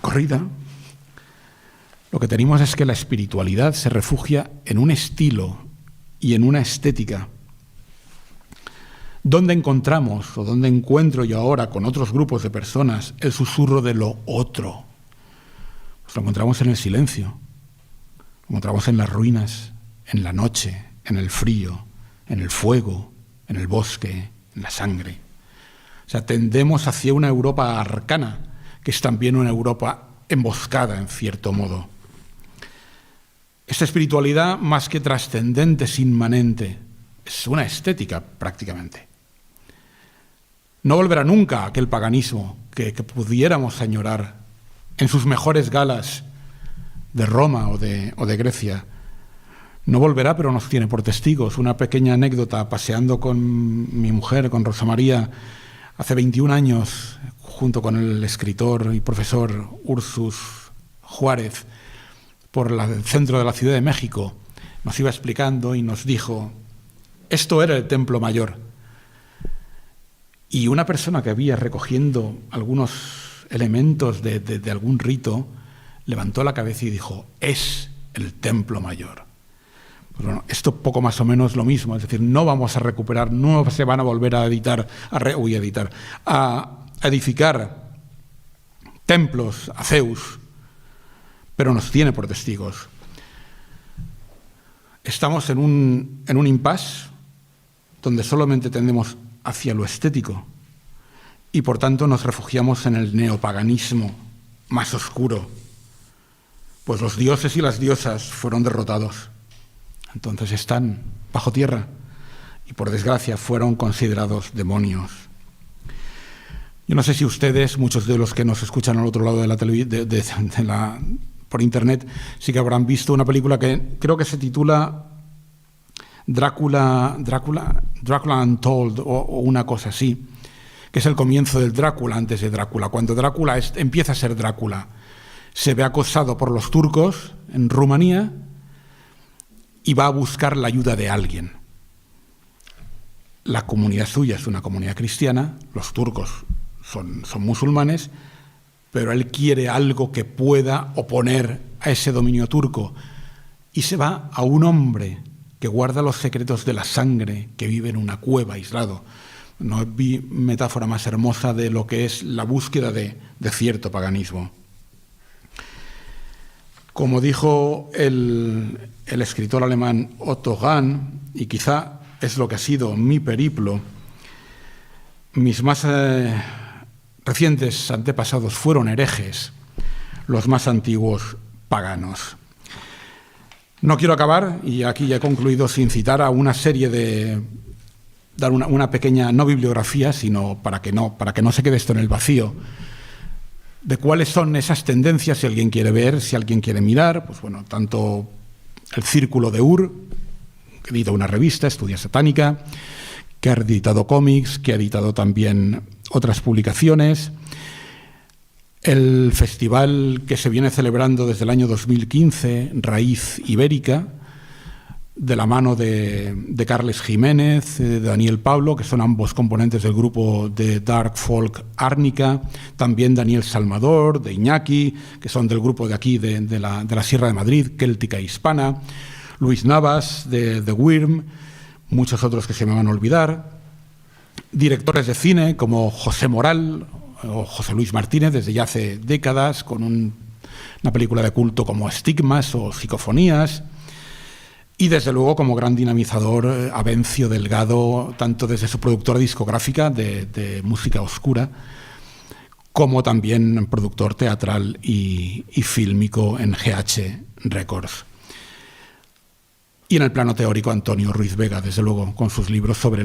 corrida, lo que tenemos es que la espiritualidad se refugia en un estilo y en una estética. ¿Dónde encontramos o dónde encuentro yo ahora con otros grupos de personas el susurro de lo otro? Pues lo encontramos en el silencio, lo encontramos en las ruinas, en la noche, en el frío, en el fuego, en el bosque, en la sangre. O sea, tendemos hacia una Europa arcana, que es también una Europa emboscada, en cierto modo. Esta espiritualidad, más que trascendente, es inmanente, es una estética prácticamente. No volverá nunca aquel paganismo que pudiéramos añorar en sus mejores galas de Roma o de Grecia. No volverá, pero nos tiene por testigos. Una pequeña anécdota, paseando con mi mujer, con Rosa María, hace 21 años, junto con el escritor y profesor Ursus Juárez, por el centro de la Ciudad de México, nos iba explicando y nos dijo, esto era el Templo Mayor. Y una persona que había recogiendo algunos elementos de algún rito, levantó la cabeza y dijo, es el Templo Mayor. Pues bueno, esto poco más o menos lo mismo, es decir, no vamos a recuperar, no se van a volver a edificar templos a Zeus, pero nos tiene por testigos. Estamos en un impasse donde solamente tendemos hacia lo estético y por tanto nos refugiamos en el neopaganismo más oscuro, pues los dioses y las diosas fueron derrotados, entonces están bajo tierra y por desgracia fueron considerados demonios. Yo no sé si ustedes, muchos de los que nos escuchan al otro lado de la televisión, por internet, sí que habrán visto una película que creo que se titula Drácula Untold o una cosa así, que es el comienzo del Drácula antes de Drácula. Cuando Drácula empieza a ser Drácula, se ve acosado por los turcos en Rumanía y va a buscar la ayuda de alguien. La comunidad suya es una comunidad cristiana, los turcos son musulmanes, pero él quiere algo que pueda oponer a ese dominio turco y se va a un hombre que guarda los secretos de la sangre, que vive en una cueva aislado. No vi metáfora más hermosa de lo que es la búsqueda de cierto paganismo. Como dijo el escritor alemán Otto Hahn, y quizá es lo que ha sido mi periplo, mis más recientes antepasados fueron herejes, los más antiguos paganos. No quiero acabar, y aquí ya he concluido, sin citar a una serie dar una pequeña, no bibliografía, sino para que no se quede esto en el vacío, de cuáles son esas tendencias, si alguien quiere ver, si alguien quiere mirar, pues bueno, tanto el Círculo de Ur, que edita una revista, Estudia Satánica, que ha editado cómics, que ha editado también otras publicaciones. El festival que se viene celebrando desde el año 2015, Raíz Ibérica, de la mano de Carles Jiménez, de Daniel Pablo, que son ambos componentes del grupo de Dark Folk Árnica, también Daniel Salmador, de Iñaki, que son del grupo de aquí, de la Sierra de Madrid, Céltica Hispana, Luis Navas, de The Wyrm, muchos otros que se me van a olvidar, directores de cine como José Moral o José Luis Martínez, desde ya hace décadas, con una película de culto como Estigmas o Psicofonías, y desde luego como gran dinamizador Avencio Delgado, tanto desde su productora discográfica de música oscura, como también productor teatral y fílmico en GH Records. Y en el plano teórico Antonio Ruiz Vega, desde luego, con sus libros sobre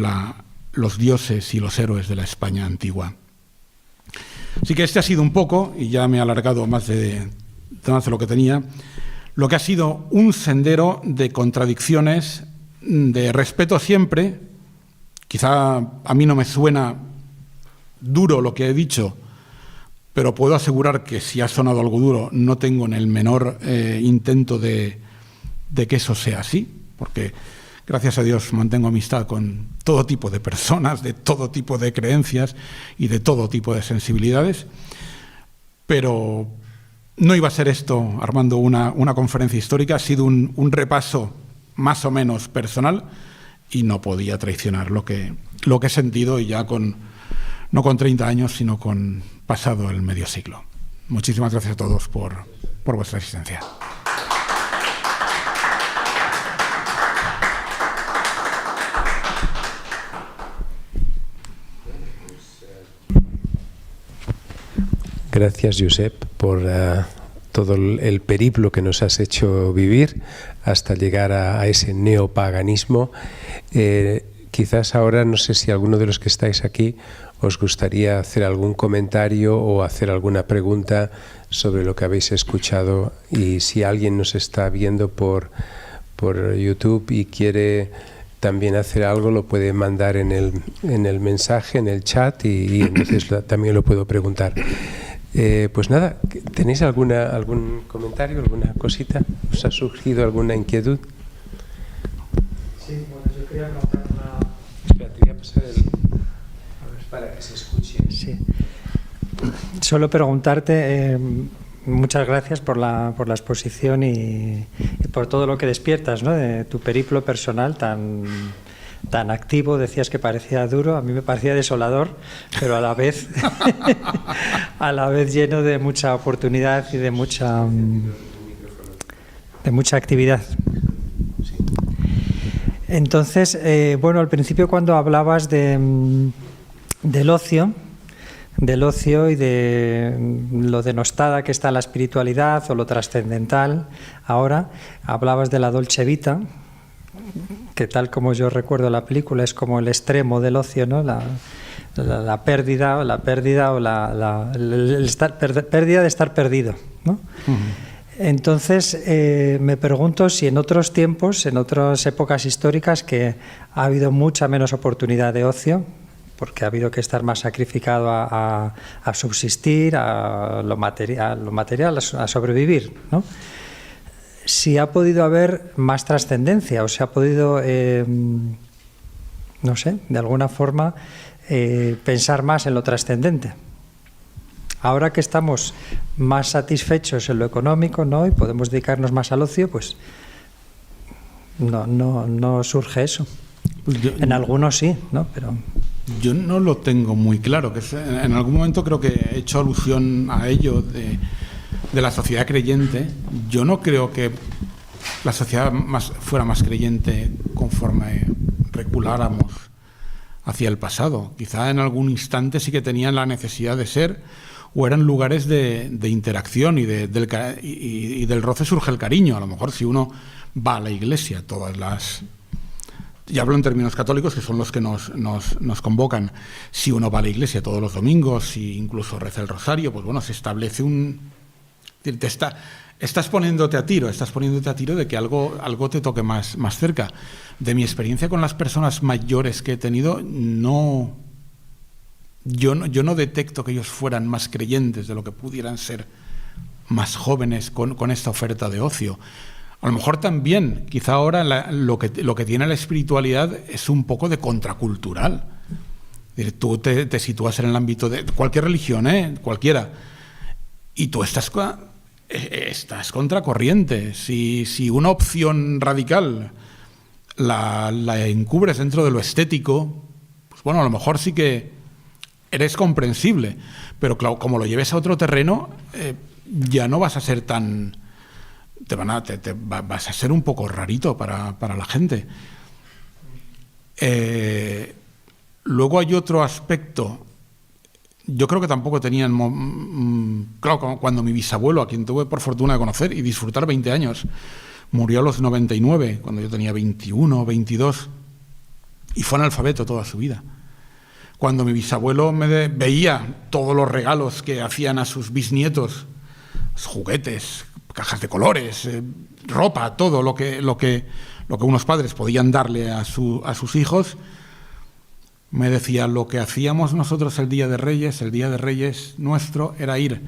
los dioses y los héroes de la España antigua. Así que este ha sido un poco, y ya me he alargado más de lo que tenía, lo que ha sido un sendero de contradicciones, de respeto siempre. Quizá a mí no me suena duro lo que he dicho, pero puedo asegurar que si ha sonado algo duro, no tengo en el menor intento de que eso sea así, porque gracias a Dios mantengo amistad con todo tipo de personas, de todo tipo de creencias y de todo tipo de sensibilidades, pero no iba a ser esto, Armando, una conferencia histórica, ha sido un repaso más o menos personal y no podía traicionar lo que he sentido, y ya no con 30 años, sino con pasado el medio siglo. Muchísimas gracias a todos por vuestra asistencia. Gracias, Josep, por todo el periplo que nos has hecho vivir hasta llegar a ese neopaganismo. Quizás ahora, no sé si alguno de los que estáis aquí os gustaría hacer algún comentario o hacer alguna pregunta sobre lo que habéis escuchado, y si alguien nos está viendo por YouTube y quiere también hacer algo, lo puede mandar en el mensaje, en el chat, y entonces también lo puedo preguntar. Pues nada, ¿tenéis algún comentario, alguna cosita? ¿Os ha surgido alguna inquietud? Sí, bueno, yo quería preguntar una... Espera, te voy a pasar para que se escuche. Sí. Solo preguntarte, muchas gracias por la exposición y por todo lo que despiertas, ¿no? De tu periplo personal tan activo. Decías que parecía duro, a mí me parecía desolador, pero a la vez lleno de mucha oportunidad y de mucha actividad. Entonces, bueno, al principio cuando hablabas del ocio y de lo denostada que está la espiritualidad o lo trascendental, ahora hablabas de la Dolce Vita, que tal como yo recuerdo la película es como el extremo del ocio, ¿no? La pérdida o la pérdida de estar perdido, ¿no? Uh-huh. Entonces me pregunto si en otros tiempos, en otras épocas históricas, que ha habido mucha menos oportunidad de ocio, porque ha habido que estar más sacrificado a subsistir, a lo material, a sobrevivir, ¿no? Si ha podido haber más trascendencia, o se ha podido, no sé, de alguna forma pensar más en lo trascendente. Ahora que estamos más satisfechos en lo económico, ¿no? Y podemos dedicarnos más al ocio, pues no surge eso. En algunos sí, ¿no? Pero yo no lo tengo muy claro. Que en algún momento creo que he hecho alusión a ello de la sociedad creyente. Yo no creo que la sociedad fuera más creyente conforme reculáramos hacia el pasado. Quizá en algún instante sí que tenían la necesidad de ser, o eran lugares de interacción y del roce surge el cariño. A lo mejor si uno va a la iglesia, y hablo en términos católicos, que son los que nos convocan, si uno va a la iglesia todos los domingos e incluso reza el rosario, pues bueno, se establece estás poniéndote a tiro de que algo te toque más cerca. De mi experiencia con las personas mayores que he tenido, yo no detecto que ellos fueran más creyentes de lo que pudieran ser más jóvenes con esta oferta de ocio. A lo mejor también, quizá ahora lo que tiene la espiritualidad es un poco de contracultural. Es decir, tú te sitúas en el ámbito de cualquier religión, cualquiera, y tú estás contracorriente. Si una opción radical la encubres dentro de lo estético, pues bueno, a lo mejor sí que eres comprensible, pero claro, como lo lleves a otro terreno, ya no vas a ser tan... vas a ser un poco rarito para la gente. Luego hay otro aspecto. Yo creo que tampoco tenían... claro, cuando mi bisabuelo, a quien tuve por fortuna de conocer y disfrutar 20 años, murió a los 99, cuando yo tenía 21, 22, y fue analfabeto toda su vida. Cuando mi bisabuelo veía todos los regalos que hacían a sus bisnietos, juguetes, cajas de colores, ropa, todo lo que unos padres podían darle a sus hijos, me decía, lo que hacíamos nosotros el Día de Reyes nuestro, era ir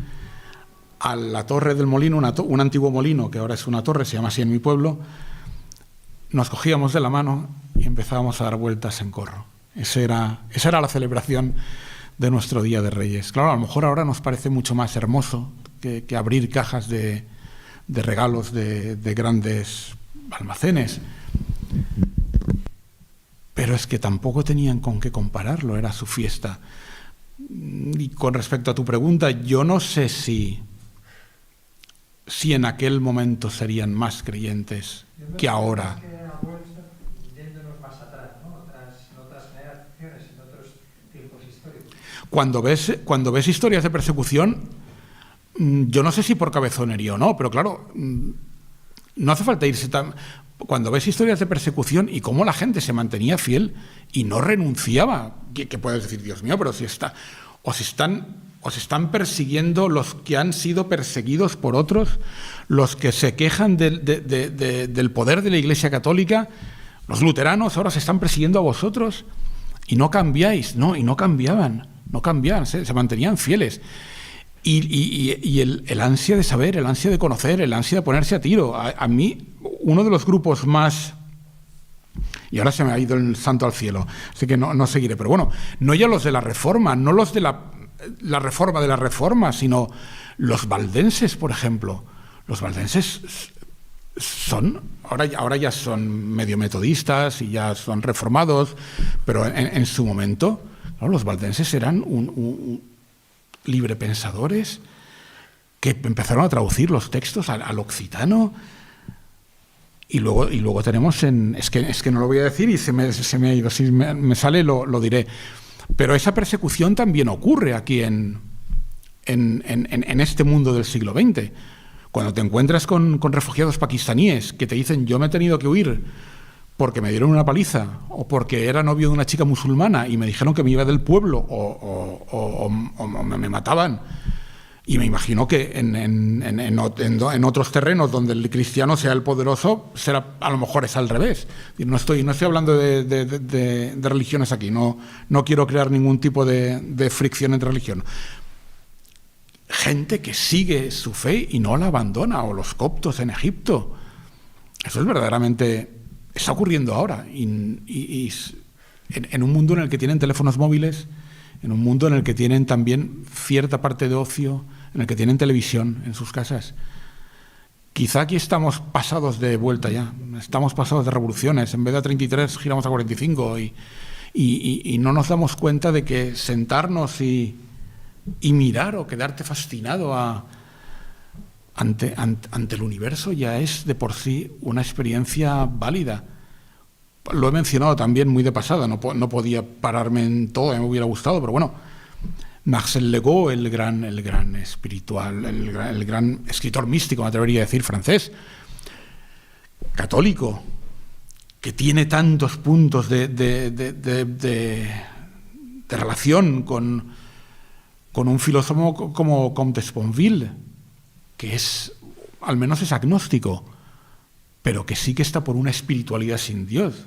a la Torre del Molino, un antiguo molino, que ahora es una torre, se llama así en mi pueblo, nos cogíamos de la mano y empezábamos a dar vueltas en corro. Esa era la celebración de nuestro Día de Reyes. Claro, a lo mejor ahora nos parece mucho más hermoso que abrir cajas de regalos de grandes almacenes. Pero es que tampoco tenían con qué compararlo, era su fiesta. Y con respecto a tu pregunta, yo no sé si en aquel momento serían más creyentes que ahora. Cuando ves historias de persecución, yo no sé si por cabezonería o no, pero claro, no hace falta irse tan... Cuando ves historias de persecución y cómo la gente se mantenía fiel y no renunciaba, que puedes decir, Dios mío, pero os están persiguiendo los que han sido perseguidos por otros, los que se quejan del poder de la Iglesia Católica, los luteranos ahora se están persiguiendo a vosotros y no cambiáis, ¿no? Y no cambiaban, se mantenían fieles. Y el ansia de saber, el ansia de conocer, el ansia de ponerse a tiro. A mí, uno de los grupos más... Y ahora se me ha ido el santo al cielo, así que no seguiré. Pero bueno, no ya los de la Reforma, no los de la Reforma de la Reforma, sino los valdenses, por ejemplo. Los valdenses son... Ahora ya son medio metodistas y ya son reformados, pero en su momento, claro, los valdenses eran librepensadores que empezaron a traducir los textos al occitano, y luego tenemos es que no lo voy a decir y se me ha ido, si me sale lo diré, pero esa persecución también ocurre aquí en este mundo del siglo XX. Cuando te encuentras con refugiados pakistaníes que te dicen, yo me he tenido que huir porque me dieron una paliza, o porque era novio de una chica musulmana y me dijeron que me iba del pueblo, o me mataban. Y me imagino que en otros terrenos donde el cristiano sea el poderoso, a lo mejor es al revés. No estoy hablando de religiones aquí, no quiero crear ningún tipo de fricción entre religión. Gente que sigue su fe y no la abandona, o los coptos en Egipto. Eso es verdaderamente... Está ocurriendo ahora, y en un mundo en el que tienen teléfonos móviles, en un mundo en el que tienen también cierta parte de ocio, en el que tienen televisión en sus casas. Quizá aquí estamos pasados de vuelta ya, estamos pasados de revoluciones, en vez de a 33 giramos a 45 y no nos damos cuenta de que sentarnos y mirar o quedarte fascinado ante el universo ya es de por sí una experiencia válida. Lo he mencionado también muy de pasada, no podía pararme en todo, me hubiera gustado, pero bueno, Marcel Legault, el gran espiritual, el gran escritor místico, me atrevería a decir, francés, católico, que tiene tantos puntos de relación con un filósofo como Comte Sponville, que al menos es agnóstico, pero que sí que está por una espiritualidad sin Dios.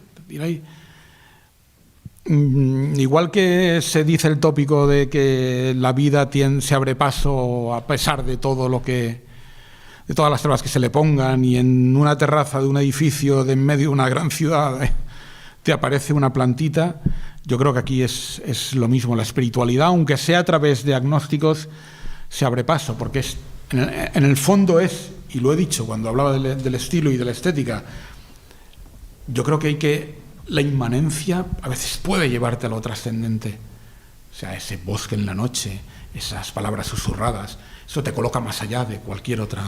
Igual que se dice el tópico de que la vida se abre paso a pesar de todo de todas las trabas que se le pongan, y en una terraza de un edificio de en medio de una gran ciudad te aparece una plantita, yo creo que aquí es lo mismo. La espiritualidad, aunque sea a través de agnósticos, se abre paso, porque en el fondo y lo he dicho cuando hablaba del estilo y de la estética, yo creo que la inmanencia a veces puede llevarte a lo trascendente. O sea, ese bosque en la noche, esas palabras susurradas, eso te coloca más allá de cualquier otra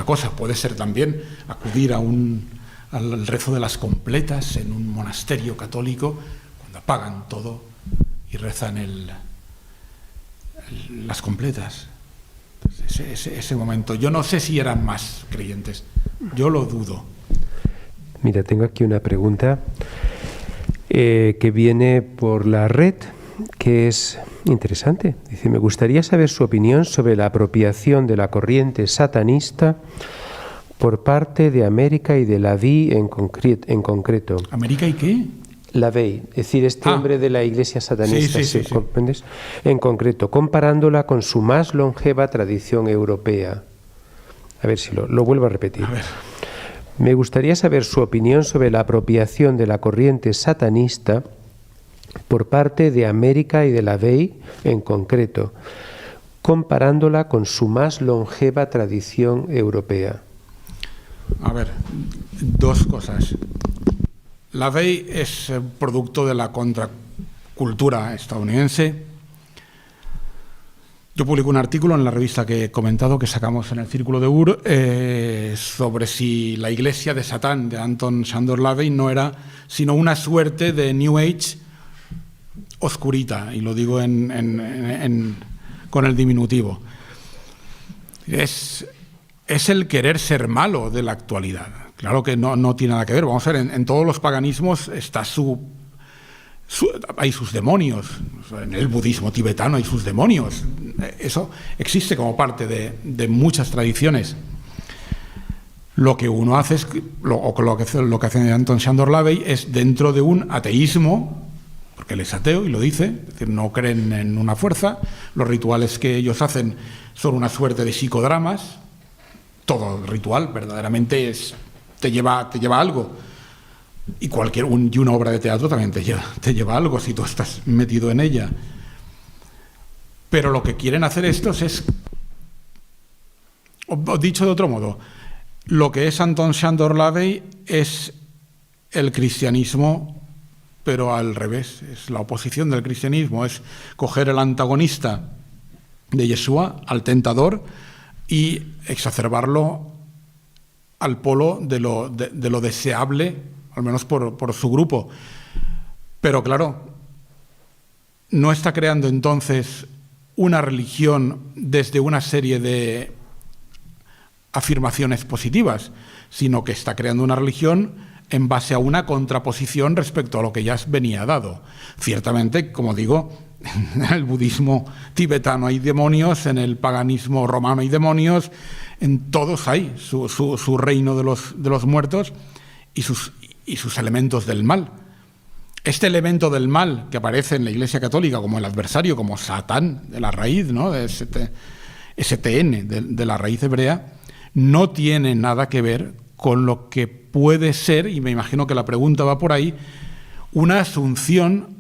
cosa. Puede ser también acudir al rezo de las completas en un monasterio católico, cuando apagan todo y rezan las completas. Ese momento. Yo no sé si eran más creyentes, yo lo dudo. Mira, tengo aquí una pregunta que viene por la red, que es interesante. Dice: me gustaría saber su opinión sobre la apropiación de la corriente satanista por parte de América y de Lavey en concreto. ¿América y qué? Lavey, es decir, este hombre de la Iglesia satanista, sí. ¿comprendes? En concreto, comparándola con su más longeva tradición europea. A ver si lo vuelvo a repetir. A ver. Me gustaría saber su opinión sobre la apropiación de la corriente satanista por parte de América y de Lavey en concreto, comparándola con su más longeva tradición europea. A ver, dos cosas. Lavey es producto de la contracultura estadounidense. Yo publico un artículo en la revista que he comentado, que sacamos en el Círculo de Ur, sobre si la iglesia de Satán de Anton Szandor Lavey no era sino una suerte de New Age oscurita, y lo digo con el diminutivo. Es el querer ser malo de la actualidad. Claro que no tiene nada que ver. Vamos a ver, en todos los paganismos está hay sus demonios. En el budismo tibetano hay sus demonios. Eso existe como parte de muchas tradiciones. Lo que uno hace lo que hace Anton Szandor Lavey es, dentro de un ateísmo, porque él es ateo y lo dice, es decir, no creen en una fuerza, los rituales que ellos hacen son una suerte de psicodramas. Todo ritual verdaderamente te lleva a algo. Y una obra de teatro también te lleva a algo si tú estás metido en ella. Pero lo que quieren hacer estos es, o dicho de otro modo, lo que es Anton Szandor Lavey es el cristianismo, pero al revés. Es la oposición del cristianismo, es coger el antagonista de Yeshua, al tentador, y exacerbarlo al polo de lo deseable, al menos por su grupo. Pero claro, no está creando entonces una religión desde una serie de afirmaciones positivas, sino que está creando una religión en base a una contraposición respecto a lo que ya venía dado. Ciertamente, como digo, en el budismo tibetano hay demonios, en el paganismo romano hay demonios, en todos hay su reino de los muertos y sus elementos del mal. Este elemento del mal que aparece en la Iglesia Católica como el adversario, como Satán de la raíz, ¿no? De STN, de la raíz hebrea, no tiene nada que ver con lo que puede ser, y me imagino que la pregunta va por ahí, una asunción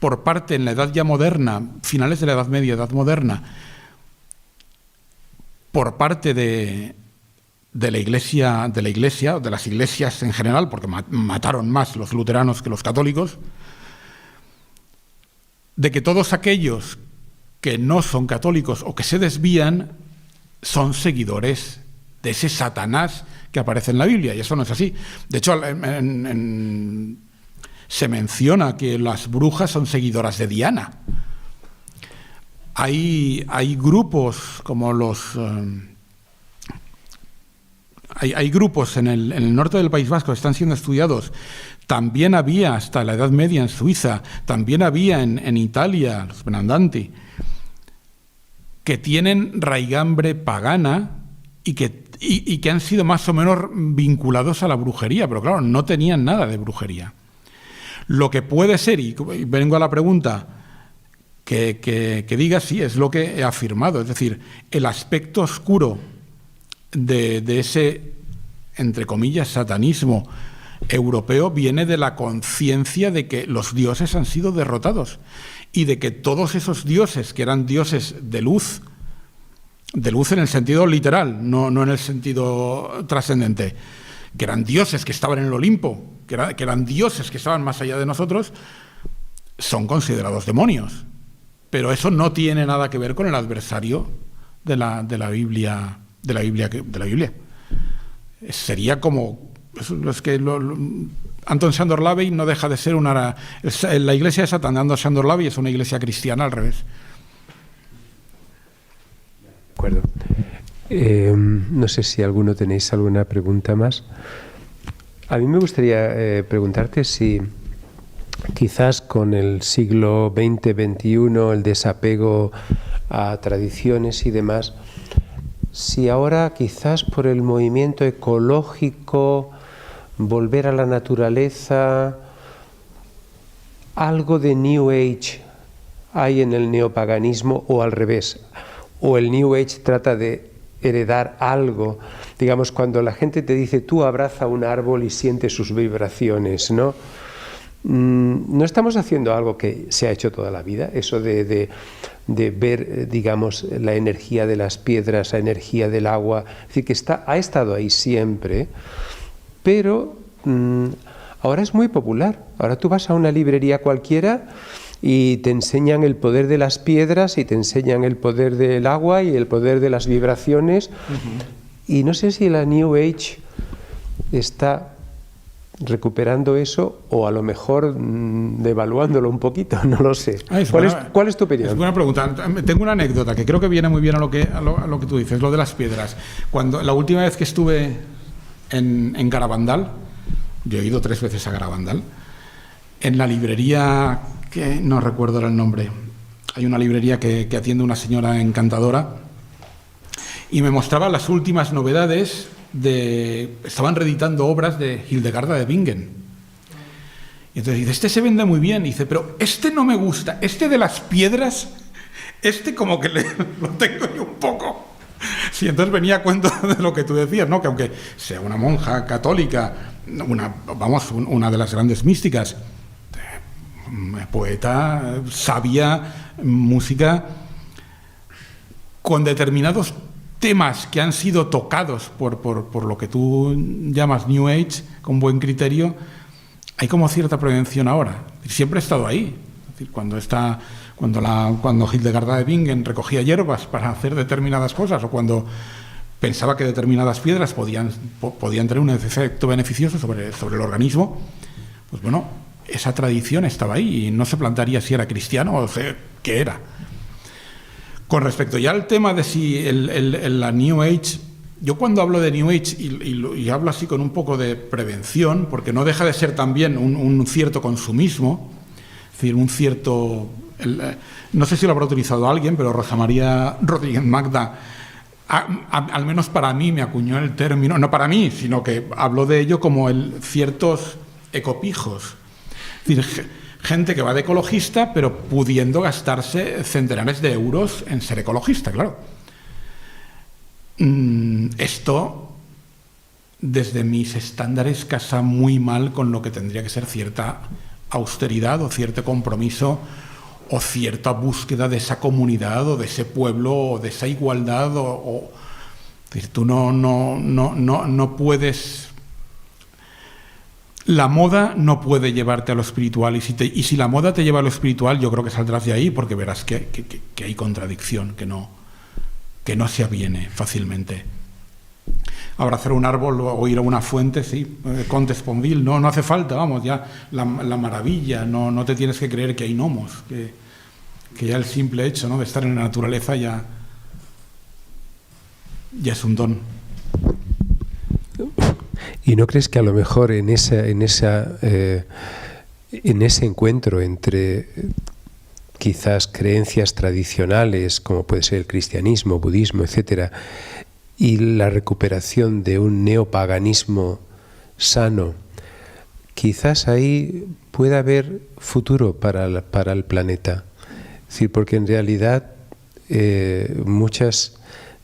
por parte en la edad ya moderna, finales de la Edad Media, Edad Moderna, por parte de la Iglesia, o de las iglesias en general, porque mataron más los luteranos que los católicos, de que todos aquellos que no son católicos o que se desvían son seguidores de ese Satanás que aparece en la Biblia, y eso no es así. De hecho, se menciona que las brujas son seguidoras de Diana. Hay grupos como hay grupos en el norte del País Vasco que están siendo estudiados. También había hasta la Edad Media en Suiza, también había en Italia, los Benandanti, que tienen raigambre pagana y que y que han sido más o menos vinculados a la brujería, pero claro, no tenían nada de brujería. Lo que puede ser, y vengo a la pregunta que diga, sí, es lo que he afirmado, es decir, el aspecto oscuro de ese, entre comillas, satanismo europeo viene de la conciencia de que los dioses han sido derrotados y de que todos esos dioses, que eran dioses de luz en el sentido literal, no en el sentido trascendente, que eran dioses que estaban en el Olimpo, que eran dioses que estaban más allá de nosotros, son considerados demonios. Pero eso no tiene nada que ver con el adversario de la Biblia. Sería como... Es que Anton Sándor Lavey no deja de ser la iglesia de Satán de Anton Sándor Lavey es una iglesia cristiana al revés. De acuerdo. No sé si tenéis alguna pregunta más. A mí me gustaría preguntarte si quizás con el siglo XX-XXI, el desapego a tradiciones y demás, si ahora quizás por el movimiento ecológico, volver a la naturaleza, algo de New Age hay en el neopaganismo o al revés, o el New Age trata de heredar algo, digamos, cuando la gente te dice tú abraza un árbol y siente sus vibraciones, ¿no? No estamos haciendo algo que se ha hecho toda la vida, eso de ver, digamos, la energía de las piedras, la energía del agua, es decir, que ha estado ahí siempre, pero ahora es muy popular. Ahora tú vas a una librería cualquiera y te enseñan el poder de las piedras y te enseñan el poder del agua y el poder de las vibraciones. Y no sé si la New Age está recuperando eso o a lo mejor devaluándolo un poquito, no lo sé. ¿Cuál es tu opinión? Es buena pregunta. Tengo una anécdota que creo que viene muy bien a lo que tú dices, lo de las piedras. Cuando la última vez que estuve en Garabandal, yo he ido 3 veces a Garabandal, en la librería, que no recuerdo el nombre, hay una librería que atiende una señora encantadora y me mostraba las últimas novedades estaban reeditando obras de Hildegarda de Bingen. Y entonces dice, este se vende muy bien. Y dice, pero este no me gusta, este de las piedras, como que lo tengo yo un poco. Sí, entonces venía a cuento de lo que tú decías, ¿no? Que aunque sea una monja católica, una de las grandes místicas, poeta, sabia, música, con determinados temas que han sido tocados por lo que tú llamas New Age, con buen criterio, hay como cierta prevención ahora. Siempre ha estado ahí. Es decir, cuando Hildegarda de Bingen recogía hierbas para hacer determinadas cosas, o cuando pensaba que determinadas piedras podían tener un efecto beneficioso sobre el organismo, pues bueno, esa tradición estaba ahí y no se plantearía si era cristiano o qué era. Con respecto ya al tema de si la New Age, yo cuando hablo de New Age y hablo así con un poco de prevención, porque no deja de ser también un cierto consumismo, es decir, un cierto... no sé si lo habrá utilizado alguien, pero Rosa María Rodríguez Magda, al menos para mí me acuñó el término, no para mí, sino que habló de ello como ciertos ecopijos. Es decir, gente que va de ecologista, pero pudiendo gastarse centenares de euros en ser ecologista, claro. Esto, desde mis estándares, casa muy mal con lo que tendría que ser cierta austeridad o cierto compromiso o cierta búsqueda de esa comunidad o de ese pueblo o de esa igualdad. Es decir, tú no puedes... La moda no puede llevarte a lo espiritual y si la moda te lleva a lo espiritual, yo creo que saldrás de ahí porque verás que hay contradicción, que no se aviene fácilmente. Abrazar un árbol o ir a una fuente, sí, Conte Sponville, no hace falta, vamos, ya la maravilla, no te tienes que creer que hay gnomos, que ya el simple hecho, ¿no?, de estar en la naturaleza ya es un don. ¿Y no crees que a lo mejor en ese encuentro entre quizás creencias tradicionales, como puede ser el cristianismo, budismo, etcétera, y la recuperación de un neopaganismo sano, quizás ahí pueda haber futuro para el planeta. Es decir, porque en realidad muchas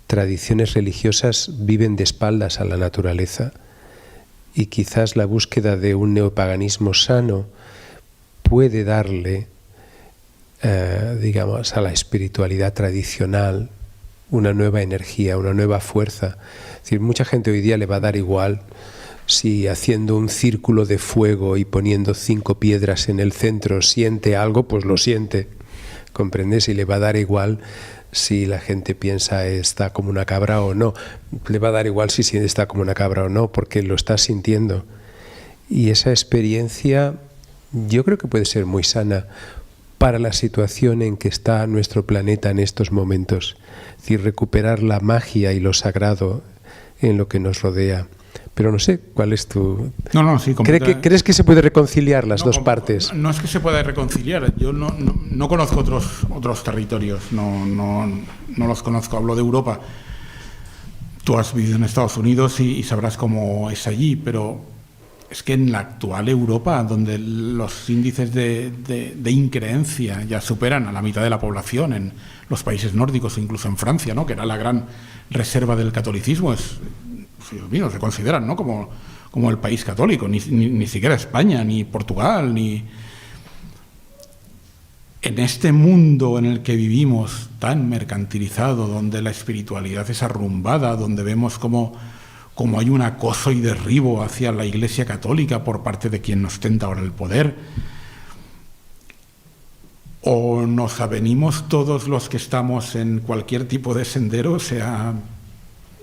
tradiciones religiosas viven de espaldas a la naturaleza, y quizás la búsqueda de un neopaganismo sano puede darle, digamos, a la espiritualidad tradicional una nueva energía, una nueva fuerza. Es decir, mucha gente hoy día le va a dar igual si haciendo un círculo de fuego y poniendo 5 piedras en el centro siente algo, pues lo siente, ¿comprendes? Y le va a dar igual si la gente piensa está como una cabra o no. Le va a dar igual si está como una cabra o no, porque lo está sintiendo. Y esa experiencia yo creo que puede ser muy sana para la situación en que está nuestro planeta en estos momentos. Es decir, recuperar la magia y lo sagrado en lo que nos rodea. Pero no sé, ¿cuál es tu...? No, sí. ¿Crees que se puede reconciliar las dos partes? No es que se pueda reconciliar. Yo no conozco otros territorios, no los conozco. Hablo de Europa. Tú has vivido en Estados Unidos y sabrás cómo es allí, pero es que en la actual Europa, donde los índices de increencia ya superan a la mitad de la población, en los países nórdicos o incluso en Francia, ¿no?, que era la gran reserva del catolicismo, Dios mío, se consideran, ¿no?, como el país católico, ni siquiera España, ni Portugal, ni... En este mundo en el que vivimos tan mercantilizado, donde la espiritualidad es arrumbada, donde vemos como hay un acoso y derribo hacia la Iglesia Católica por parte de quien ostenta ahora el poder, o nos avenimos todos los que estamos en cualquier tipo de sendero, sea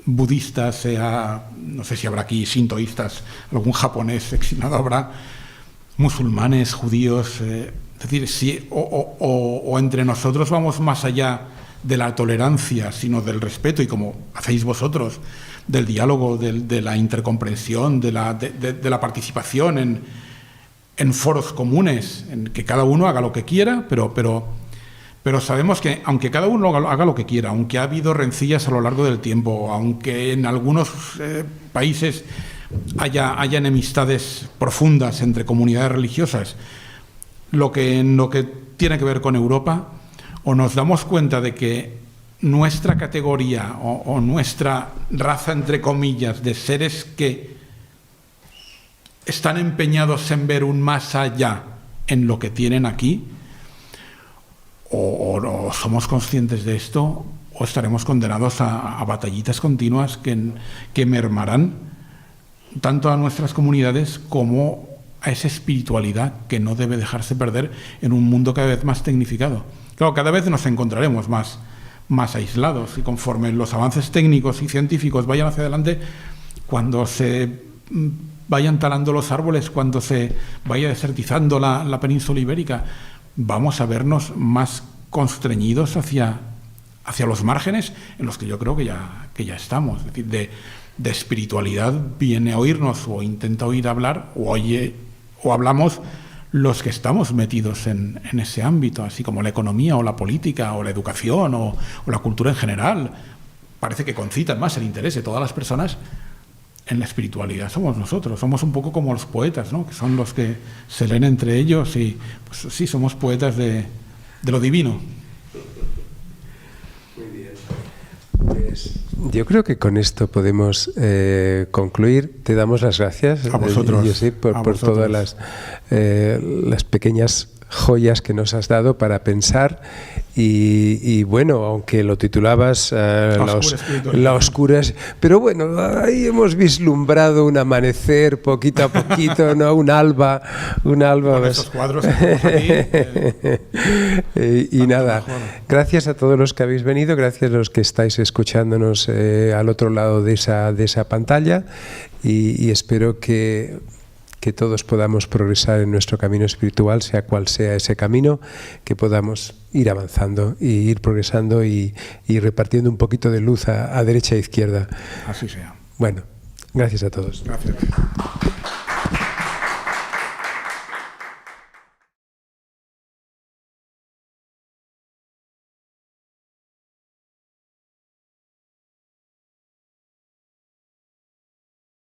budistas, sea, no sé si habrá aquí sintoístas, algún japonés exilado habrá, musulmanes, judíos, es decir, si, o entre nosotros vamos más allá de la tolerancia, sino del respeto, y como hacéis vosotros, del diálogo, de la intercomprensión, de la participación en foros comunes, en que cada uno haga lo que quiera, pero sabemos que aunque cada uno haga lo que quiera, aunque ha habido rencillas a lo largo del tiempo, aunque en algunos países haya enemistades profundas entre comunidades religiosas, en lo que tiene que ver con Europa, o nos damos cuenta de que nuestra categoría o nuestra raza, entre comillas, de seres que están empeñados en ver un más allá en lo que tienen aquí, o somos conscientes de esto, o estaremos condenados a batallitas continuas que mermarán tanto a nuestras comunidades como a esa espiritualidad que no debe dejarse perder en un mundo cada vez más tecnificado. Claro, cada vez nos encontraremos más aislados, y conforme los avances técnicos y científicos vayan hacia adelante, cuando se vayan talando los árboles, cuando se vaya desertizando la península ibérica, vamos a vernos más constreñidos hacia los márgenes en los que yo creo que ya estamos. Es decir, de espiritualidad viene a oírnos o intenta oír hablar o hablamos los que estamos metidos en ese ámbito, así como la economía o la política o la educación o la cultura en general. Parece que concitan más el interés de todas las personas en la espiritualidad. Somos nosotros, somos un poco como los poetas, ¿no?, que son los que se leen entre ellos, y pues sí, somos poetas de lo divino. Muy bien. Pues yo creo que con esto podemos concluir. Te damos las gracias a vosotros, Josep, por todas las pequeñas joyas que nos has dado para pensar, y bueno, aunque lo titulabas la oscura, pero bueno, ahí hemos vislumbrado un amanecer poquito a poquito, ¿no? Un alba con estos cuadros que tenemos aquí, y nada, gracias a todos los que habéis venido, gracias a los que estáis escuchándonos al otro lado de esa pantalla, y espero que todos podamos progresar en nuestro camino espiritual, sea cual sea ese camino, que podamos ir avanzando y ir progresando y repartiendo un poquito de luz a derecha e izquierda. Así sea. Bueno, gracias a todos. Gracias.